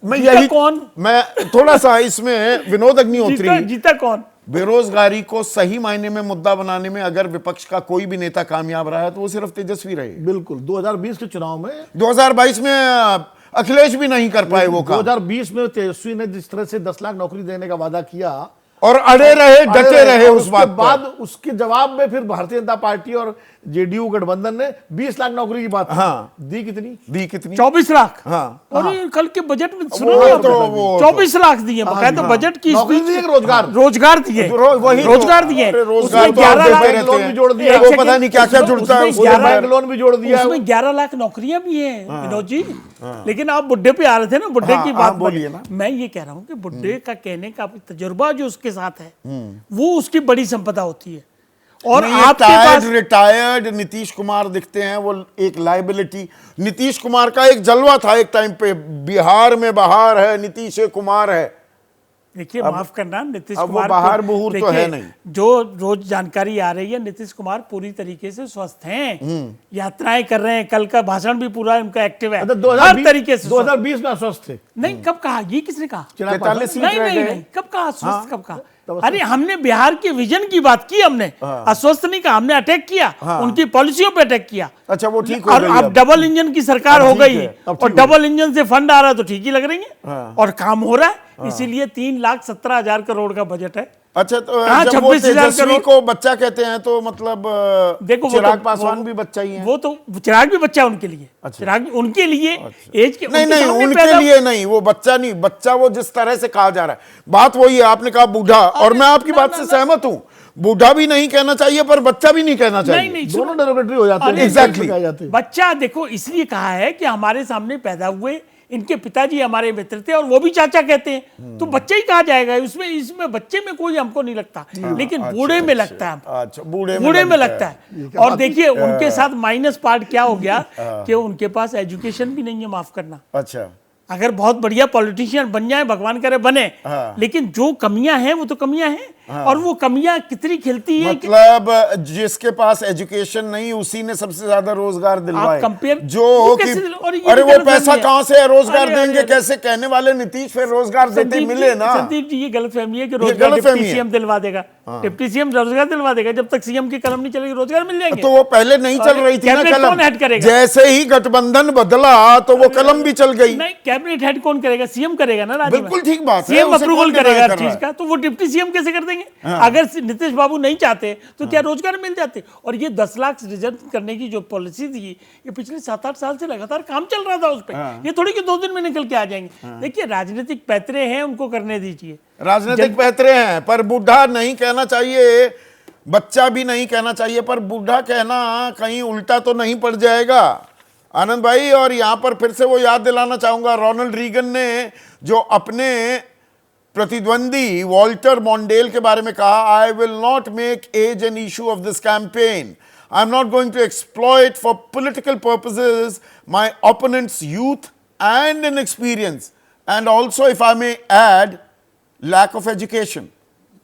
मैं जीता यही कौन? मैं थोड़ा सा इसमें विनोद अग्निहोत्री, जीता कौन? बेरोजगारी को सही मायने में मुद्दा बनाने में अगर विपक्ष का कोई भी नेता कामयाब रहा है तो वो सिर्फ तेजस्वी रहे। बिल्कुल 2020 के चुनाव में, 2022 में अखिलेश भी नहीं कर पाए वो काम। 2020 में तेजस्वी ने जिस तरह से 10 लाख नौकरी देने का वादा किया और अड़े रहे, डटे रहे और उस बात उसके बाद उसके जवाब में फिर भारतीय जनता पार्टी और जेडीयू गठबंधन ने 20 लाख नौकरी की बात की। हाँ। दी कितनी? दी कितनी? 24 लाख। हाँ। और ये कल के बजट में सुनो वो ना, तो वो 24 लाख दिए बकायदा बजट की। नौकरी दी कि रोजगार? रोजगार दिए, वही तो। रोजगार दिए। अरे रोजगार उसमें तो आप 11 देते लाख रहते लोन हैं। भी जोड़ दिया। एक वो सेकंड, पता नहीं क्या क्या उसमें- जुड़ता है उसमें उसमें। बैंक लोन भी जोड़ दिया। उसमें 11 लाख नौकरियां भी हैं विनोद जी। लेकिन आप बुड्ढे पे आ रहे थे ना, बुड्ढे हाँ, की हाँ, बात बोलिए ना। मैं ये कह रहा हूँ कि बुड्ढे का कहने का तजुर्बा जो उसके साथ है, वो उसकी बड़ी संपदा होती है। और आपके पास रिटायर्ड नीतीश कुमार दिखते हैं, वो एक लाइबिलिटी। नीतीश कुमार का एक जलवा था एक टाइम पे, बिहार में बहार है, नीतीश कुमार है। देखिए, माफ करना, नीतीश अब वो कुमार बाहर को- बहूर तो देखिए, है नहीं। जो रोज जानकारी आ रही है, नीतीश कुमार पूरी तरीके से स्वस्थ हैं, यात्राएं कर रहे हैं, कल का भाषण भी पूरा उनका एक्टिव है, मतलब हर तरीके से स्वस्थ। 2020 में अस्वस्थ थे। नहीं, कब कहा? ये किसने कहा? 45 सीट नहीं रह नहीं गए। नहीं, कब कहा अस्वस्थ? कब कहा? अरे हमने बिहार के विजन की बात की, हमने अस्वस्थ नहीं कहा, हमने अटैक किया, उनकी पॉलिसियों पे अटैक किया। अच्छा, वो ठीक हो और गई अब डबल इंजन की सरकार अब हो ठीक गई है, अब और ठीक हो डबल इंजन से फंड आ रहा है तो ठीक ही लग रही है, और काम हो रहा है। इसीलिए 3,17,000 करोड़ का बजट है। अच्छा, तो हाँ, जब वो 26,000 तेजस्वी करोड़। को बच्चा कहते हैं तो मतलब देखो, वो चिराग तो- पासवान वो- भी बच्चा ही है। वो तो चिराग भी बच्चा है उनके लिए। चिराग भी उनके लिए एज के नहीं उनके नहीं, सामने उनके पैदा- लिए नहीं, वो बच्चा नहीं, बच्चा वो जिस तरह से कहा जा रहा है, बात वही है। आपने कहा बूढ़ा, और मैं आपकी बात से सहमत हूं। बूढ़ा भी नहीं कहना चाहिए पर बच्चा भी नहीं कहना नहीं चाहिए। नहीं, दोनों डेरोगेटरी हो जाते हैं। Exactly. कहा जाते हैं। बच्चा देखो इसलिए कहा है कि हमारे सामने पैदा हुए, इनके पिताजी हमारे मित्र थे और वो भी चाचा कहते हैं, तो बच्चा ही कहा जाएगा। इसमें बच्चे में कोई हमको नहीं लगता, लेकिन बूढ़े में लगता है। अच्छा, बूढ़े में लगता है। और देखिए उनके साथ माइनस पार्ट क्या हो गया कि उनके पास एजुकेशन भी नहीं है, माफ करना। अच्छा, अगर बहुत बढ़िया पॉलिटिशियन बन जाए, भगवान करे बने, लेकिन जो कमियां हैं वो तो कमियां हैं। और वो कमियां कितनी खिलती है कि मतलब जिसके पास एजुकेशन नहीं उसी ने सबसे ज्यादा रोजगार दिलवाए। compare- जो वो कि कैसे और ये अरे भी वो गलत पैसा फहमी है। कहां से रोजगार अरे, अरे, देंगे, अरे। कैसे कहने वाले नीतीश फिर रोजगार देते संदीप मिले जी- ना। संदीप जी, ये गलत फहमी है कि रोजगार गलतफहमी डिप्टी है। सीएम दिलवा देगा। डिप्टी सीएम रोजगार दिलवा देगा, जब तक सीएम की कलम नहीं चलेगी रोजगार मिल जाएंगे। तो वो पहले नहीं चल रही थी ना कैबिनेट कलम, कौन हेड करेगा? जैसे ही गठबंधन बदला तो वो कलम भी चल गई। नहीं, कैबिनेट हेड कौन करेगा? सीएम करेगा ना राज्य में। बिल्कुल ठीक बात है, सीएम उसे अप्रूवल कौन करेगा deny हर कर रहा चीज है? का, तो वो डिप्टी सीएम कैसे कर देंगे? करेंगे? अगर नीतीश बाबू नहीं चाहते तो क्या रोजगार मिल जाते? और ये 10 लाख सृजन करने की जो पॉलिसी थी, ये पिछले 7-8 साल से लगातार काम चल रहा था उस पर। ये थोड़ी कि 2 दिन में निकल के आ जाएंगे। देखिए, राजनीतिक पैतरे हैं, उनको करने दीजिए। राजनीतिक पैतरे हैं, पर बूढ़ा नहीं कहना चाहिए, बच्चा भी नहीं कहना चाहिए, पर बूढ़ा कहना कहीं उल्टा तो नहीं पड़ जाएगा आनंद भाई। और यहां पर फिर से वो याद दिलाना चाहूंगा, रोनाल्ड रीगन ने जो अपने प्रतिद्वंदी वॉल्टर मॉन्डेल के बारे में कहा, I will not make as an issue of this campaign, I am not going to exploit for political purposes my opponent's youth and inexperience and also, if I may add, lack of education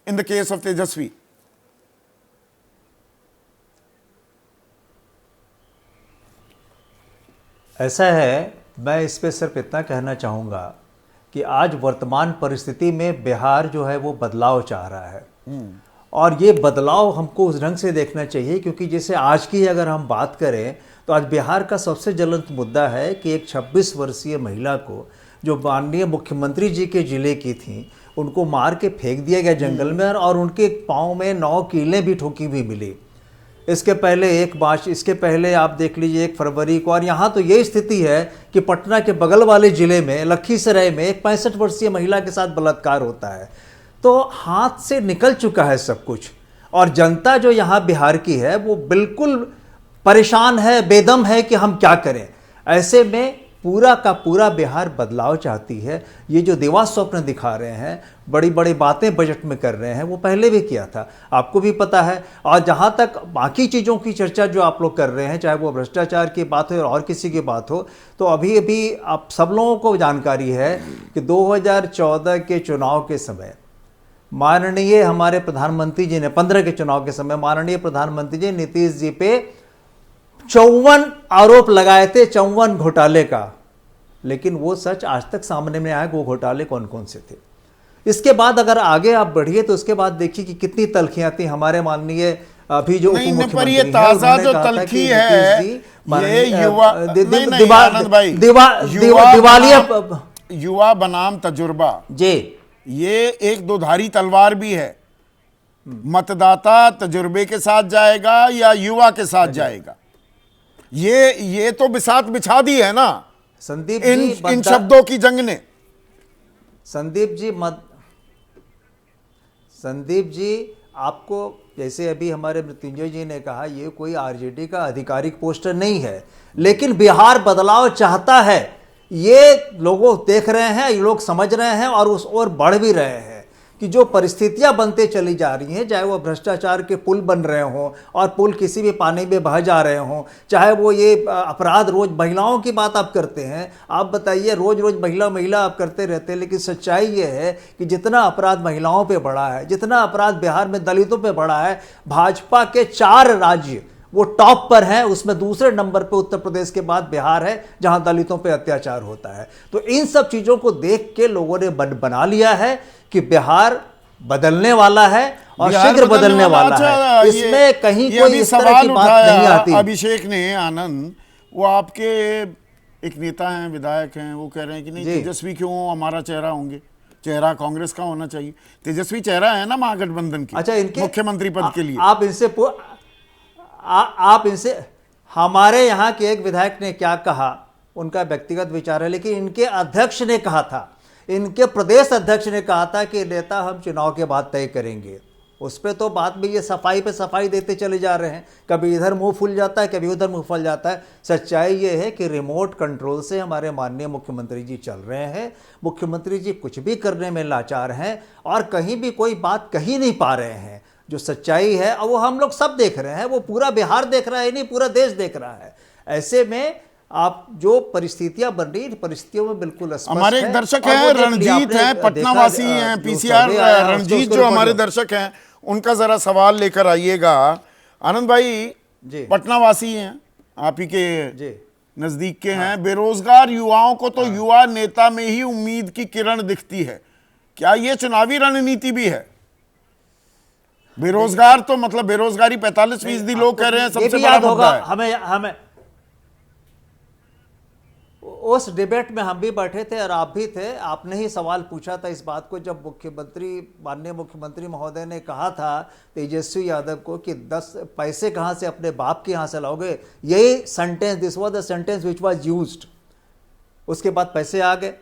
in the case of Tejasvi. ऐसा है, मैं इस पे सिर्फ इतना कहना चाहूँगा कि आज वर्तमान परिस्थिति में बिहार जो है वो बदलाव चाह रहा है, और ये बदलाव हमको उस ढंग से देखना चाहिए, क्योंकि जैसे आज की अगर हम बात करें तो आज बिहार का सबसे ज्वलंत मुद्दा है कि एक 26 वर्षीय महिला को, जो माननीय मुख्यमंत्री जी के जिले की थी, उनको मार के फेंक दिया गया जंगल में, और उनके पाँव में 9 कीलें भी ठोकी भी मिली। इसके पहले 1 मार्च, इसके पहले आप देख लीजिए 1 फरवरी को। और यहाँ तो ये स्थिति है कि पटना के बगल वाले ज़िले में लखीसराय में एक 65 वर्षीय महिला के साथ बलात्कार होता है। तो हाथ से निकल चुका है सब कुछ, और जनता जो यहाँ बिहार की है वो बिल्कुल परेशान है, बेदम है कि हम क्या करें। ऐसे में पूरा का पूरा बिहार बदलाव चाहती है। ये जो दिवा स्वप्न दिखा रहे हैं, बड़ी बड़ी बातें बजट में कर रहे हैं, वो पहले भी किया था, आपको भी पता है। और जहाँ तक बाकी चीज़ों की चर्चा जो आप लोग कर रहे हैं, चाहे वो भ्रष्टाचार की बात हो और किसी की बात हो, तो अभी अभी आप सब लोगों को जानकारी है कि 2014 के चुनाव के समय माननीय हमारे प्रधानमंत्री जी ने, 15 के चुनाव के समय माननीय प्रधानमंत्री जी नीतीश जी पे 54 आरोप लगाए थे, 54 घोटाले का, लेकिन वो सच आज तक सामने में आया कि वो घोटाले कौन कौन से थे। इसके बाद अगर आगे आप बढ़िए तो उसके बाद देखिए कि कितनी तलखियां थी हमारे माननीय अभी जो उप मुख्यमंत्री हैं, ताजा जो तलखी है ये युवा बनाम तजुर्बा जी, ये एक दोधारी तलवार भी है। मतदाता तजुर्बे के साथ जाएगा या युवा के साथ जाएगा, ये तो बिसात बिछा दी है ना संदीप इन शब्दों की जंग ने। संदीप जी आपको, जैसे अभी हमारे मृत्युंजय जी ने कहा, ये कोई आरजेडी का आधिकारिक पोस्टर नहीं है, लेकिन बिहार बदलाव चाहता है, ये लोगों देख रहे हैं, ये लोग समझ रहे हैं, और उस ओर बढ़ भी रहे हैं कि जो परिस्थितियां बनते चली जा रही हैं, चाहे वो भ्रष्टाचार के पुल बन रहे हों और पुल किसी भी पानी में बह जा रहे हों, चाहे वो ये अपराध, रोज महिलाओं की बात आप करते हैं, आप बताइए रोज रोज महिला आप करते रहते हैं, लेकिन सच्चाई ये है कि जितना अपराध महिलाओं पे बढ़ा है, जितना अपराध बिहार में दलितों पे बढ़ा है, भाजपा के 4 राज्य वो टॉप पर हैं, उसमें दूसरे नंबर पे उत्तर प्रदेश के बाद बिहार है, जहां दलितों पे अत्याचार होता है। तो इन सब चीजों को देख के लोगों ने बना लिया है कि बिहार बदलने वाला है और शीघ्र बदलने वाला है। इसमें कहीं कोई इस तरह की बात नहीं आती। अभिषेक ने, आनंद, वो आपके एक नेता हैं, विधायक हैं, वो कह रहे हैं कि नहीं, तेजस्वी क्यों हमारा चेहरा होंगे, चेहरा कांग्रेस का होना चाहिए। तेजस्वी चेहरा है ना महागठबंधन की, अच्छा, इनके मुख्यमंत्री पद के लिए। आप इनसे हमारे यहाँ के एक विधायक ने क्या कहा, उनका व्यक्तिगत विचार है, लेकिन इनके अध्यक्ष ने कहा था, इनके प्रदेश अध्यक्ष ने कहा था कि नेता हम चुनाव के बाद तय करेंगे। उस पर तो बात में ये सफाई पे सफाई देते चले जा रहे हैं, कभी इधर मुंह फूल जाता है, कभी उधर मुंह फूल जाता है। सच्चाई ये है कि रिमोट कंट्रोल से हमारे माननीय मुख्यमंत्री जी चल रहे हैं। मुख्यमंत्री जी कुछ भी करने में लाचार हैं और कहीं भी कोई बात कही नहीं पा रहे हैं। जो सच्चाई है और वो हम लोग सब देख रहे हैं, वो पूरा बिहार देख रहा है, नहीं पूरा देश देख रहा है। ऐसे में आप जो परिस्थितियां बन रही, परिस्थितियों में बिल्कुल स्पष्ट हमारे एक दर्शक हैं, रणजीत हैं, पटना वासी हैं, पीसीआर रणजीत जो हमारे दर्शक हैं, उनका जरा सवाल लेकर आइएगा। आनंद भाई पटना वासी हैं, आप ही के नजदीक के हैं। बेरोजगार युवाओं को तो युवा नेता में ही उम्मीद की किरण दिखती है, क्या ये चुनावी रणनीति भी है? बेरोजगार तो मतलब बेरोजगारी 45% लोग कह रहे हैं सबसे बड़ा मुद्दा है। हमें उस डिबेट में हम भी बैठे थे और आप भी थे। आपने ही सवाल पूछा था इस बात को, जब माननीय मुख्यमंत्री महोदय ने कहा था तेजस्वी यादव को कि 10 पैसे कहाँ से अपने बाप के यहाँ से लाओगे, यही sentence, this was the sentence which was used. उसके बाद पैसे आ गए।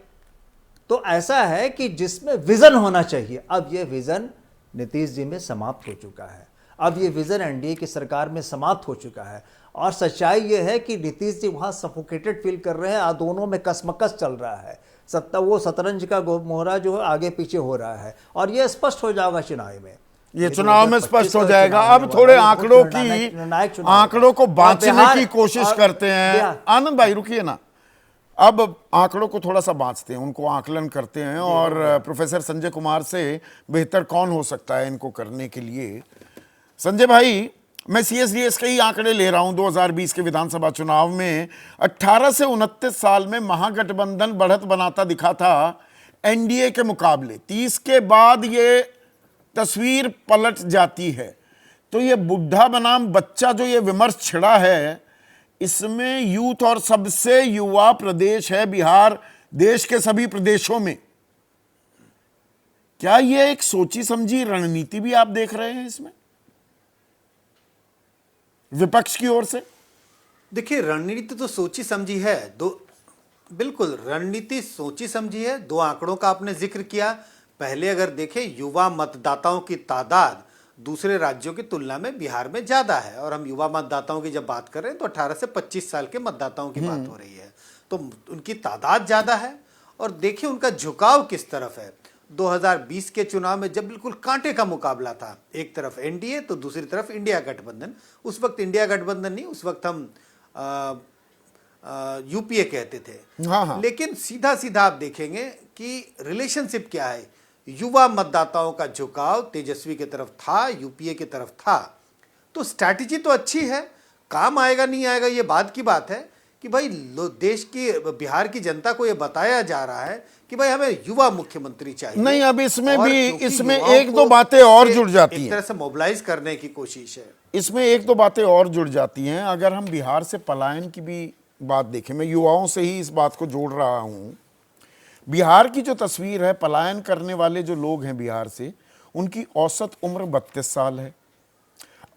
तो ऐसा है कि जिसमें विजन होना चाहिए, अब ये विजन नीतीश जी में समाप्त हो चुका है, अब ये विजन एनडीए की सरकार में समाप्त हो चुका है। और सच्चाई ये है कि नीतीश जी वहाँ सफोकेटेड फील कर रहे हैं, दोनों में कसमकस चल रहा है। वो शतरंज का मोहरा जो है आगे पीछे हो रहा है, और ये स्पष्ट हो जाएगा चुनाव में। ये चुनाव में स्पष्ट हो जाएगा। अब थोड़े आंकड़ों को बांचने की कोशिश करते हैं। आनंद भाई रुकिए ना, अब आंकड़ों को थोड़ा सा बांचते हैं, उनको आकलन करते हैं, और प्रोफेसर संजय कुमार से बेहतर कौन हो सकता है इनको करने के लिए। संजय भाई, मैं सीएसडीएस के ही आंकड़े ले रहा हूं। 2020 के विधानसभा चुनाव में 18 से 29 साल में महागठबंधन बढ़त बनाता दिखा था एनडीए के मुकाबले। 30 के बाद ये तस्वीर पलट जाती है। तो ये बुढ़ा बनाम बच्चा जो ये विमर्श छिड़ा है, इसमें यूथ और सबसे युवा प्रदेश है बिहार, देश के सभी प्रदेशों में। क्या ये एक सोची समझी रणनीति भी आप देख रहे हैं इसमें विपक्ष की ओर से? देखिए, रणनीति तो सोची समझी है, बिल्कुल रणनीति सोची समझी है। 2 आंकड़ों का आपने जिक्र किया। पहले अगर देखें, युवा मतदाताओं की तादाद दूसरे राज्यों की तुलना में बिहार में ज्यादा है, और हम युवा मतदाताओं की जब बात कर रहे हैं तो 18 से 25 साल के मतदाताओं की बात हो रही है, तो उनकी तादाद ज्यादा है। और देखिए उनका झुकाव किस तरफ है। 2020 के चुनाव में जब बिल्कुल कांटे का मुकाबला था, एक तरफ एनडीए तो दूसरी तरफ इंडिया गठबंधन। उस वक्त इंडिया गठबंधन नहीं, उस वक्त हम यूपीए कहते थे। हाँ। लेकिन सीधा सीधा आप देखेंगे कि रिलेशनशिप क्या है। युवा मतदाताओं का झुकाव तेजस्वी की तरफ था, यूपीए की तरफ था। तो स्ट्रैटेजी तो अच्छी है, काम आएगा नहीं आएगा ये बाद की बात है कि भाई देश की, बिहार की जनता को ये बताया जा रहा है कि भाई हमें युवा मुख्यमंत्री चाहिए। नहीं, अब इसमें एक दो बातें और जुड़ जाती हैं, एक तरह से मोबिलाइज करने की कोशिश है। इसमें एक दो बातें और जुड़ जाती हैं। अगर हम बिहार से पलायन की भी बात देखें, मैं युवाओं से ही इस बात को जोड़ रहा हूं। बिहार की जो तस्वीर है, पलायन करने वाले जो लोग हैं बिहार से, उनकी औसत उम्र 32 साल है।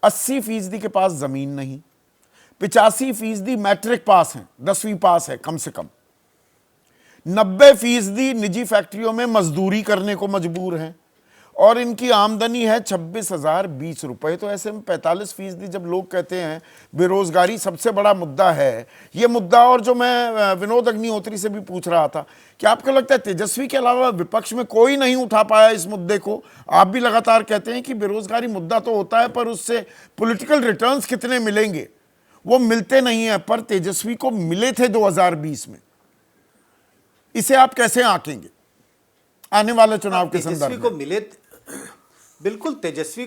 80% के पास जमीन नहीं, 85% मैट्रिक पास हैं, 10वीं पास है कम से कम। 90% निजी फैक्ट्रियों में मजदूरी करने को मजबूर हैं, और इनकी आमदनी है 26,020 रुपए। तो ऐसे में 45% जब लोग कहते हैं बेरोजगारी सबसे बड़ा मुद्दा है, ये मुद्दा, और जो मैं विनोद अग्निहोत्री से भी पूछ रहा था कि आपको लगता है तेजस्वी के अलावा विपक्ष में कोई नहीं उठा पाया इस मुद्दे को? आप भी लगातार कहते हैं कि बेरोजगारी मुद्दा तो होता है, पर उससे पॉलिटिकल रिटर्न्स कितने मिलेंगे, वो मिलते नहीं है। पर तेजस्वी को मिले थे 2020 में, इसे आप कैसे आंकेंगे आने वाले चुनाव के संदर्भ में? को मिले, बिल्कुल तेजस्वी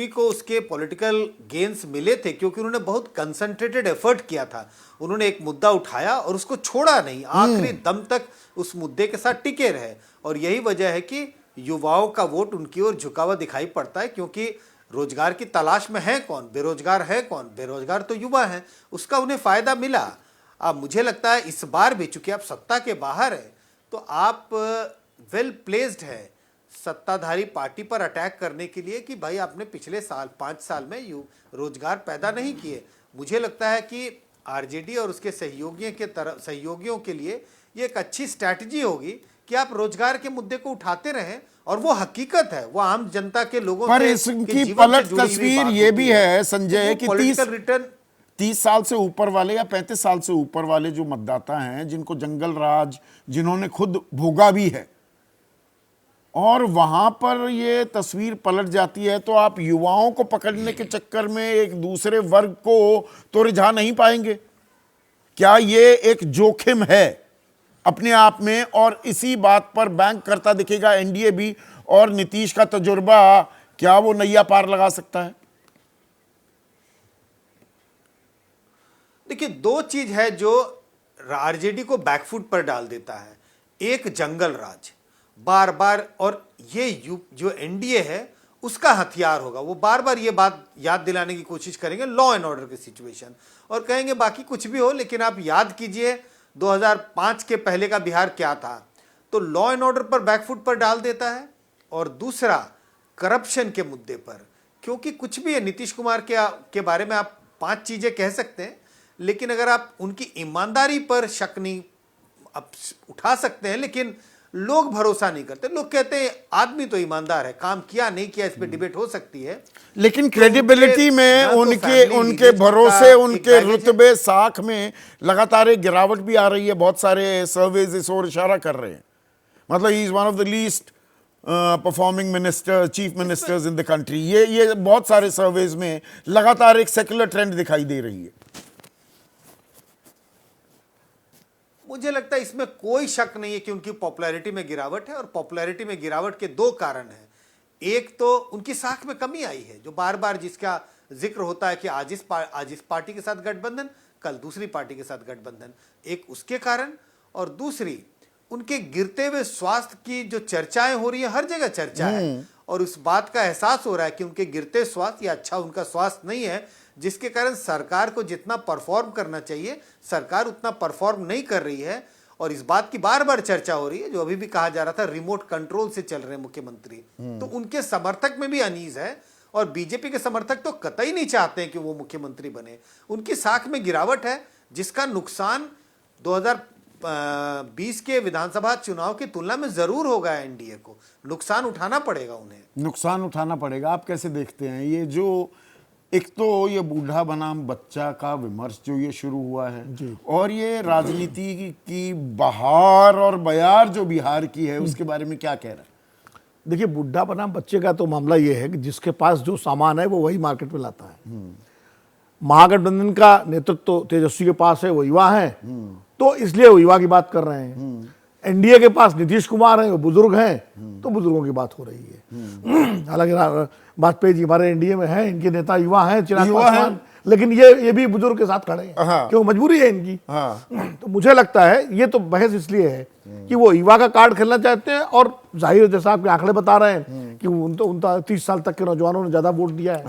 को उसके पॉलिटिकल गेन्स मिले थे, क्योंकि उन्होंने बहुत कंसंट्रेटेड एफर्ट किया था। उन्होंने एक मुद्दा उठाया और उसको छोड़ा नहीं, आखिरी दम तक उस मुद्दे के साथ टिके रहे। और यही वजह है कि युवाओं का वोट उनकी ओर झुका हुआ दिखाई पड़ता है, क्योंकि रोजगार की तलाश में है कौन, बेरोजगार है कौन? बेरोजगार तो युवा है, उसका उन्हें फायदा मिला। अब मुझे लगता है इस बार भी, चूंकि आप सत्ता के बाहर है, तो आप वेल प्लेस्ड है सत्ताधारी पार्टी पर अटैक करने के लिए कि भाई आपने पिछले 5 साल में रोजगार पैदा नहीं किए। मुझे लगता है कि आरजेडी और उसके सहयोगियों के लिए ये एक अच्छी स्ट्रैटेजी होगी कि आप रोजगार के मुद्दे को उठाते रहें, और वो हकीकत है, वो आम जनता के लोगों पर इसकी पलट तस्वीर ये भी है संजय कि 30 साल से ऊपर वाले या 35 साल से ऊपर वाले जो मतदाता हैं, जिनको जंगल राज, जिन्होंने खुद भोगा भी है, और वहां पर ये तस्वीर पलट जाती है, तो आप युवाओं को पकड़ने के चक्कर में एक दूसरे वर्ग को तो रिझा नहीं पाएंगे। क्या ये एक जोखिम है अपने आप में? और इसी बात पर बैंक करता दिखेगा एनडीए भी, और नीतीश का तजुर्बा, क्या वो नैया पार लगा सकता है? देखिए, 2 चीज है जो आरजेडी को बैकफुट पर डाल देता है। एक, जंगल राज बार बार, और ये जो एनडीए है उसका हथियार होगा। वो बार बार ये बात याद दिलाने की कोशिश करेंगे लॉ एंड ऑर्डर की सिचुएशन, और कहेंगे बाकी कुछ भी हो लेकिन आप याद कीजिए 2005 के पहले का बिहार क्या था। तो लॉ एंड ऑर्डर पर बैकफुट पर डाल देता है। और दूसरा करप्शन के मुद्दे पर, क्योंकि कुछ भी है, नीतीश कुमार के बारे में आप 5 चीजें कह सकते हैं, लेकिन अगर आप उनकी ईमानदारी पर शक नहीं आप उठा सकते हैं, लेकिन लोग भरोसा नहीं करते। लोग कहते हैं आदमी तो ईमानदार है, काम किया नहीं किया इस पे डिबेट हो सकती है, लेकिन क्रेडिबिलिटी में उनके भरोसे, उनके रुतबे साख में लगातार एक गिरावट भी आ रही है। बहुत सारे सर्वेज इस ओर इशारा कर रहे हैं। मतलब he is one of the least performing minister, chief ministers in the country. ये बहुत सारे सर्वेज में लगातार एक सेकुलर ट्रेंड दिखाई दे रही है। मुझे लगता है इसमें कोई शक नहीं है कि उनकी पॉपुलैरिटी में गिरावट है, और पॉपुलैरिटी में गिरावट के 2 कारण हैं। एक तो उनकी साख में कमी आई है, जो बार बार जिसका जिक्र होता है कि आज इस पार्टी के साथ गठबंधन, कल दूसरी पार्टी के साथ गठबंधन, एक उसके कारण, और दूसरी उनके गिरते हुए स्वास्थ्य की जो चर्चाएं हो रही है, हर जगह चर्चा है, और उस बात का एहसास हो रहा है कि उनके गिरते स्वास्थ्य या अच्छा उनका स्वास्थ्य नहीं है, जिसके कारण सरकार को जितना परफॉर्म करना चाहिए सरकार उतना परफॉर्म नहीं कर रही है। और इस बात की बार बार चर्चा हो रही है, जो अभी भी कहा जा रहा था रिमोट कंट्रोल से चल रहे मुख्यमंत्री, तो उनके समर्थक में भी अनीज है, और बीजेपी के समर्थक तो कतई नहीं चाहते हैं कि वो मुख्यमंत्री बने। उनकी साख में गिरावट है, जिसका नुकसान 2020 के विधानसभा चुनाव की तुलना में जरूर होगा। एनडीए को नुकसान उठाना पड़ेगा, उन्हें नुकसान उठाना पड़ेगा। आप कैसे देखते हैं ये जो एक तो ये बूढ़ा बनाम बच्चा का विमर्श जो ये शुरू हुआ है, और ये राजनीति की बहार और बयार जो बिहार की है, उसके बारे में क्या कह रहा है? देखिए, बूढ़ा बनाम बच्चे का तो मामला ये है कि जिसके पास जो सामान है वो वही मार्केट में लाता है। महागठबंधन का नेतृत्व तो तेजस्वी के पास है, वो युवा है, तो इसलिए वो युवा की बात कर रहे हैं। एनडीए के पास नीतीश कुमार हैं, वो बुजुर्ग हैं, तो बुजुर्गों की बात हो रही है। हालांकि वाजपेयी जी हमारे एनडीए में हैं, इनके नेता युवा हैं, चिराग पासवान, लेकिन ये भी बुजुर्ग के साथ खड़े हैं, क्यों मजबूरी है इनकी। तो मुझे लगता है ये तो बहस इसलिए है कि वो युवा का कार्ड खेलना चाहते हैं, और जाहिर जैसा आपके आंकड़े बता रहे हैं कि 29 साल तक के नौजवानों ने ज्यादा वोट दिया है,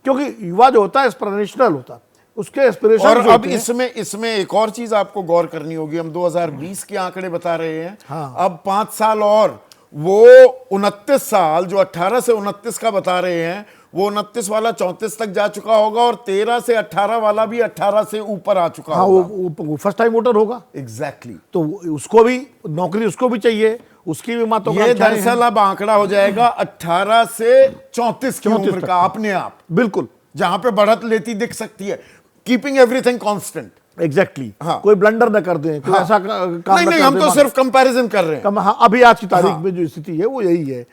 क्योंकि युवा जो होता है एस्पिरेशनल होता है, उसके एस्पिरेशन। और अब इसमें एक और चीज आपको गौर करनी होगी। हम 2020 के आंकड़े बता रहे हैं, अब 5 साल और वो 29 साल जो 18 से 29 का बता रहे हैं, वो 29 वाला 34 तक जा चुका होगा, और 13 से 18 वाला भी 18 से ऊपर आ चुका होगा। वो फर्स्ट टाइम वोटर होगा। एग्जैक्टली। तो उसको भी नौकरी, उसको भी चाहिए, उसकी भी मातों ये दरअसल अब आंकड़ा हो जाएगा 18 से 34 की उम्र का अपने आप, बिल्कुल, जहां पे बढ़त लेती दिख सकती है, कीपिंग एवरीथिंग कांस्टेंट। एग्जैक्टली। कोई ब्लंडर न कर दें, कोई ऐसा काम नहीं, हम तो सिर्फ कंपैरिजन कर रहे हैं। अभी आज की तारीख में जो स्थिति है वो यही है।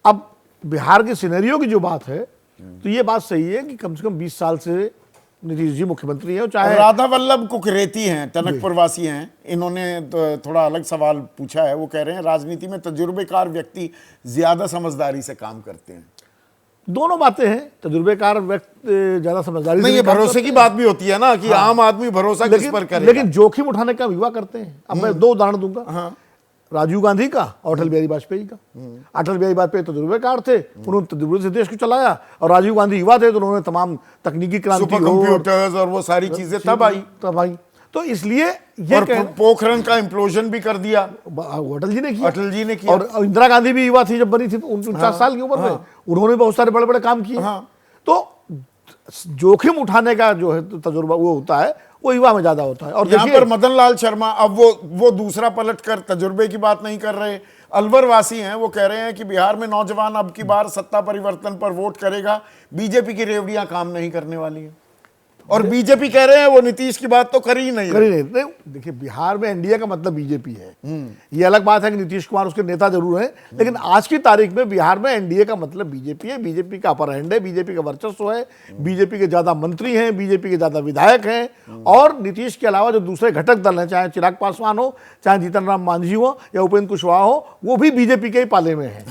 अब बिहार के सिनेरियो की जो बात है, तो ये बात सही है कि कम से कम 20 साल से नीतीश जी मुख्यमंत्री हैं। चाहे राधा वल्लभ कुकरेती हैं, टनकपुर वासी हैं, इन्होंने तो थोड़ा अलग सवाल पूछा है। वो कह रहे हैं राजनीति में तजुर्बेकार व्यक्ति ज्यादा समझदारी से काम करते हैं। दोनों बातें हैं, तजुर्बेकार व्यक्ति ज्यादा समझदारी से, ये भरोसे की बात भी होती है ना कि आम आदमी भरोसा किस पर करेगा। लेकिन जोखिम उठाने का युवा करते हैं। अब मैं 2 उदाहरण दूंगा, राजीव गांधी का और अटल बिहारी वाजपेयी का। अटल बिहारी वाजपेयी तजुर्बेकार थे, उन्होंने तजुर्बे से देश को चलाया, और राजीव गांधी युवा थे, तो उन्होंने तमाम तकनीकी क्रांति, सुपर कंप्यूटर्स और वो सारी चीजें तब आई। तो इसलिए ये पोखरण का इम्प्लोजन भी कर दिया, अटल जी ने किया। और इंदिरा गांधी भी युवा थी जब बनी थी, 49 साल की उम्र में, उन्होंने बहुत सारे बड़े बड़े काम किए। तो जोखिम उठाने का जो है तजुर्बा वो होता है, वो युवा में ज्यादा होता है। और यहाँ पर मदन लाल शर्मा, अब वो दूसरा पलट कर तजुर्बे की बात नहीं कर रहे, अलवर वासी हैं, वो कह रहे हैं कि बिहार में नौजवान अब की बार सत्ता परिवर्तन पर वोट करेगा, बीजेपी की रेवड़ियां काम नहीं करने वाली है। और बीजेपी कह रहे हैं वो नीतीश की बात तो करी ही नहीं। देखिए, बिहार में एनडीए का मतलब बीजेपी है। ये अलग बात है कि नीतीश कुमार उसके नेता जरूर हैं, लेकिन आज की तारीख में बिहार में एनडीए का मतलब बीजेपी है। बीजेपी का अपर हैंड है, बीजेपी का वर्चस्व है, बीजेपी के ज्यादा मंत्री हैं, बीजेपी के ज्यादा विधायक हैं, और नीतीश के अलावा जो दूसरे घटक दल हैं, चाहे चिराग पासवान हो, चाहे जीतन राम मांझी हो या उपेंद्र कुशवाहा हो, वो भी बीजेपी के ही पाले में है।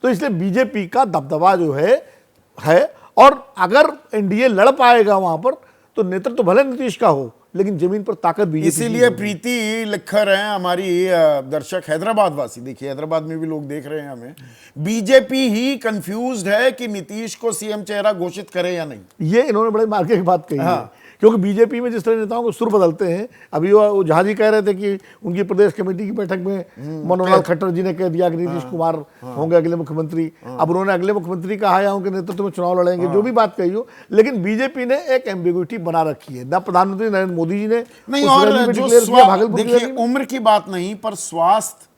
तो इसलिए बीजेपी का दबदबा जो है, और अगर एनडीए लड़ पाएगा वहां पर, तो नेतृत्व भले नीतीश का हो, लेकिन जमीन पर ताकत बीजेपी की इसीलिए प्रीति लिखकर हैं हमारी दर्शक हैदराबाद वासी, देखिए हैदराबाद में भी लोग देख रहे हैं हमें, बीजेपी ही कंफ्यूज्ड है कि नीतीश को सीएम चेहरा घोषित करे या नहीं। ये इन्होंने बड़े मार्के की बात कही है, क्योंकि बीजेपी में जिस तरह नेताओं को सुर बदलते हैं, अभी वो जहाजी कह रहे थे कि उनकी प्रदेश कमेटी की बैठक में मनोहर खट्टर जी ने कह दिया कि नीतीश कुमार होंगे अगले मुख्यमंत्री। अब उन्होंने अगले मुख्यमंत्री कहा है उनके नेतृत्व में चुनाव लड़ेंगे, जो भी बात कही हो, लेकिन बीजेपी ने एक एम्बिग्युइटी बना रखी है। न प्रधानमंत्री नरेंद्र मोदी जी ने नहीं, और जो देखिए उम्र की बात नहीं, पर स्वास्थ्य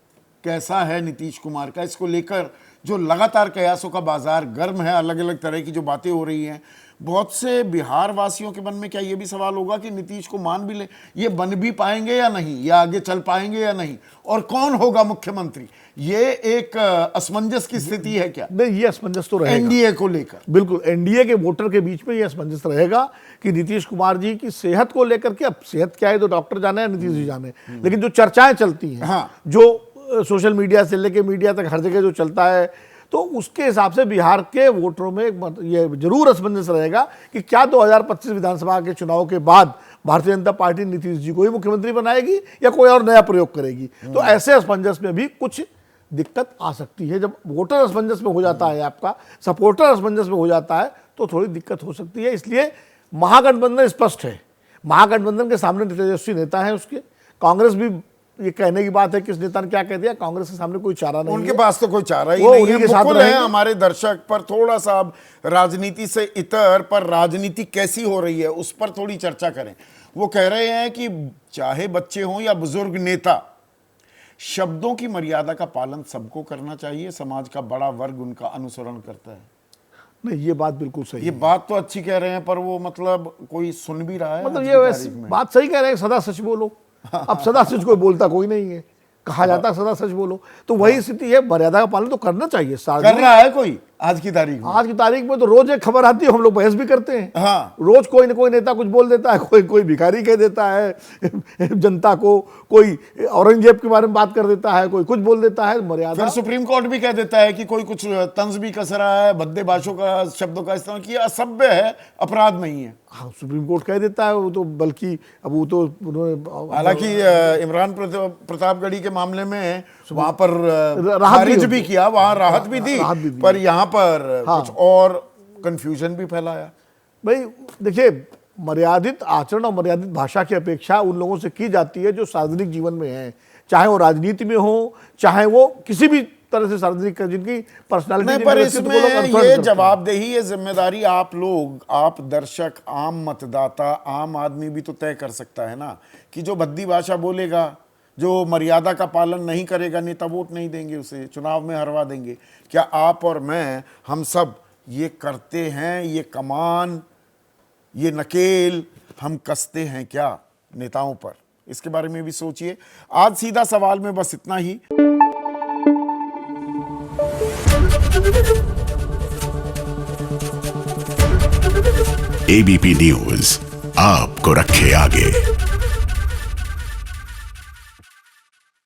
कैसा है नीतीश कुमार का, इसको लेकर जो लगातार कयासों का बाजार गर्म है, अलग अलग तरह की जो बातें हो रही हैं, बहुत से बिहार वासियों के मन में क्या ये भी सवाल होगा कि नीतीश को मान भी ले, ये बन भी पाएंगे या नहीं, या आगे चल पाएंगे या नहीं, और कौन होगा मुख्यमंत्री, ये एक असमंजस की स्थिति है क्या? नहीं, ये असमंजस तो रहेगा एनडीए को लेकर। बिल्कुल, एनडीए के वोटर के बीच में ये असमंजस रहेगा कि नीतीश कुमार जी की सेहत को लेकर के, अब सेहत क्या है तो डॉक्टर जाने या नीतीश जी जाने, लेकिन जो चर्चाएं चलती हैं, जो सोशल मीडिया से लेकर मीडिया तक हर जगह जो चलता है, तो उसके हिसाब से बिहार के वोटरों में ये जरूर असमंजस रहेगा कि क्या 2025 विधानसभा के चुनाव के बाद भारतीय जनता पार्टी नीतीश जी को ही मुख्यमंत्री बनाएगी या कोई और नया प्रयोग करेगी। तो ऐसे असमंजस में भी कुछ दिक्कत आ सकती है। जब वोटर असमंजस में हो जाता है, आपका सपोर्टर असमंजस में हो जाता है, तो थोड़ी दिक्कत हो सकती है। इसलिए महागठबंधन स्पष्ट है, महागठबंधन के सामने तेजस्वी नेता है उसके, कांग्रेस भी, ये कहने की बात है किस नेता ने क्या कह दिया, कांग्रेस के सामने कोई चारा नहीं, उनके पास तो कोई चारा ही नहीं है। मुकुल है हमारे दर्शक पर थोड़ा सा अब राजनीति से इतर पर राजनीति कैसी हो रही है उस पर थोड़ी चर्चा करें। वो कह रहे हैं कि चाहे बच्चे हों या बुजुर्ग नेता, शब्दों की मर्यादा का पालन सबको करना चाहिए, समाज का बड़ा वर्ग उनका अनुसरण करता है। नहीं, ये बात बिल्कुल सही ये है। बात तो अच्छी कह रहे हैं, पर वो मतलब कोई सुन भी रहा है, मतलब ये वैसे बात सही कह रहे हैं, सदा सच बोलो। अब सदा सच कोई बोलता कोई नहीं है, कहा जाता है सदा सच बोलो, तो वही स्थिति है, मर्यादा का पालन तो करना चाहिए। कर रहा है कोई आज की तारीख में? आज की तारीख में तो रोज एक खबर आती है, हम लोग बहस भी करते हैं। हाँ, रोज कोई ना कोई नेता कुछ बोल देता है, कोई भिखारी कह देता है जनता को, कोई औरंगजेब के बारे में बात कर देता है, कोई कुछ बोल देता है। मर्यादा, फिर सुप्रीम कोर्ट भी कह देता है कि कोई कुछ तंज भी कस रहा है, भद्दे भाषाओं का शब्दों का इस्तेमाल किया, असभ्य है, अपराध नहीं है। हाँ, सुप्रीम कोर्ट कह देता है वो तो, बल्कि अब वो तो उन्होंने, हालांकि इमरान प्रतापगढ़ी के मामले में वहां पर खारिज भी किया, वहां राहत भी दी, पर यहाँ पर कुछ और कंफ्यूजन भी फैलाया। भाई देखिए, मर्यादित आचरण और मर्यादित भाषा की अपेक्षा उन लोगों से की जाती है जो सार्वजनिक जीवन में हैं, चाहे वो राजनीति में हो, चाहे वो किसी भी तरह से सार्वजनिक, जिनकी पर्सनालिटी नहीं, पर इसमें ये जवाबदेही, ये जिम्मेदारी आप लोग, आप दर्शक, आम मतदाता, आम आदमी भी तो तय कर सकता है ना, कि जो भद्दी भाषा बोलेगा, जो मर्यादा का पालन नहीं करेगा, नेता वोट नहीं देंगे उसे, चुनाव में हरवा देंगे। क्या आप और मैं, हम सब ये करते हैं? ये कमान, ये नकेल हम कसते हैं क्या नेताओं पर? इसके बारे में भी सोचिए। आज सीधा सवाल में बस इतना ही। एबीपी न्यूज आपको रखे आगे।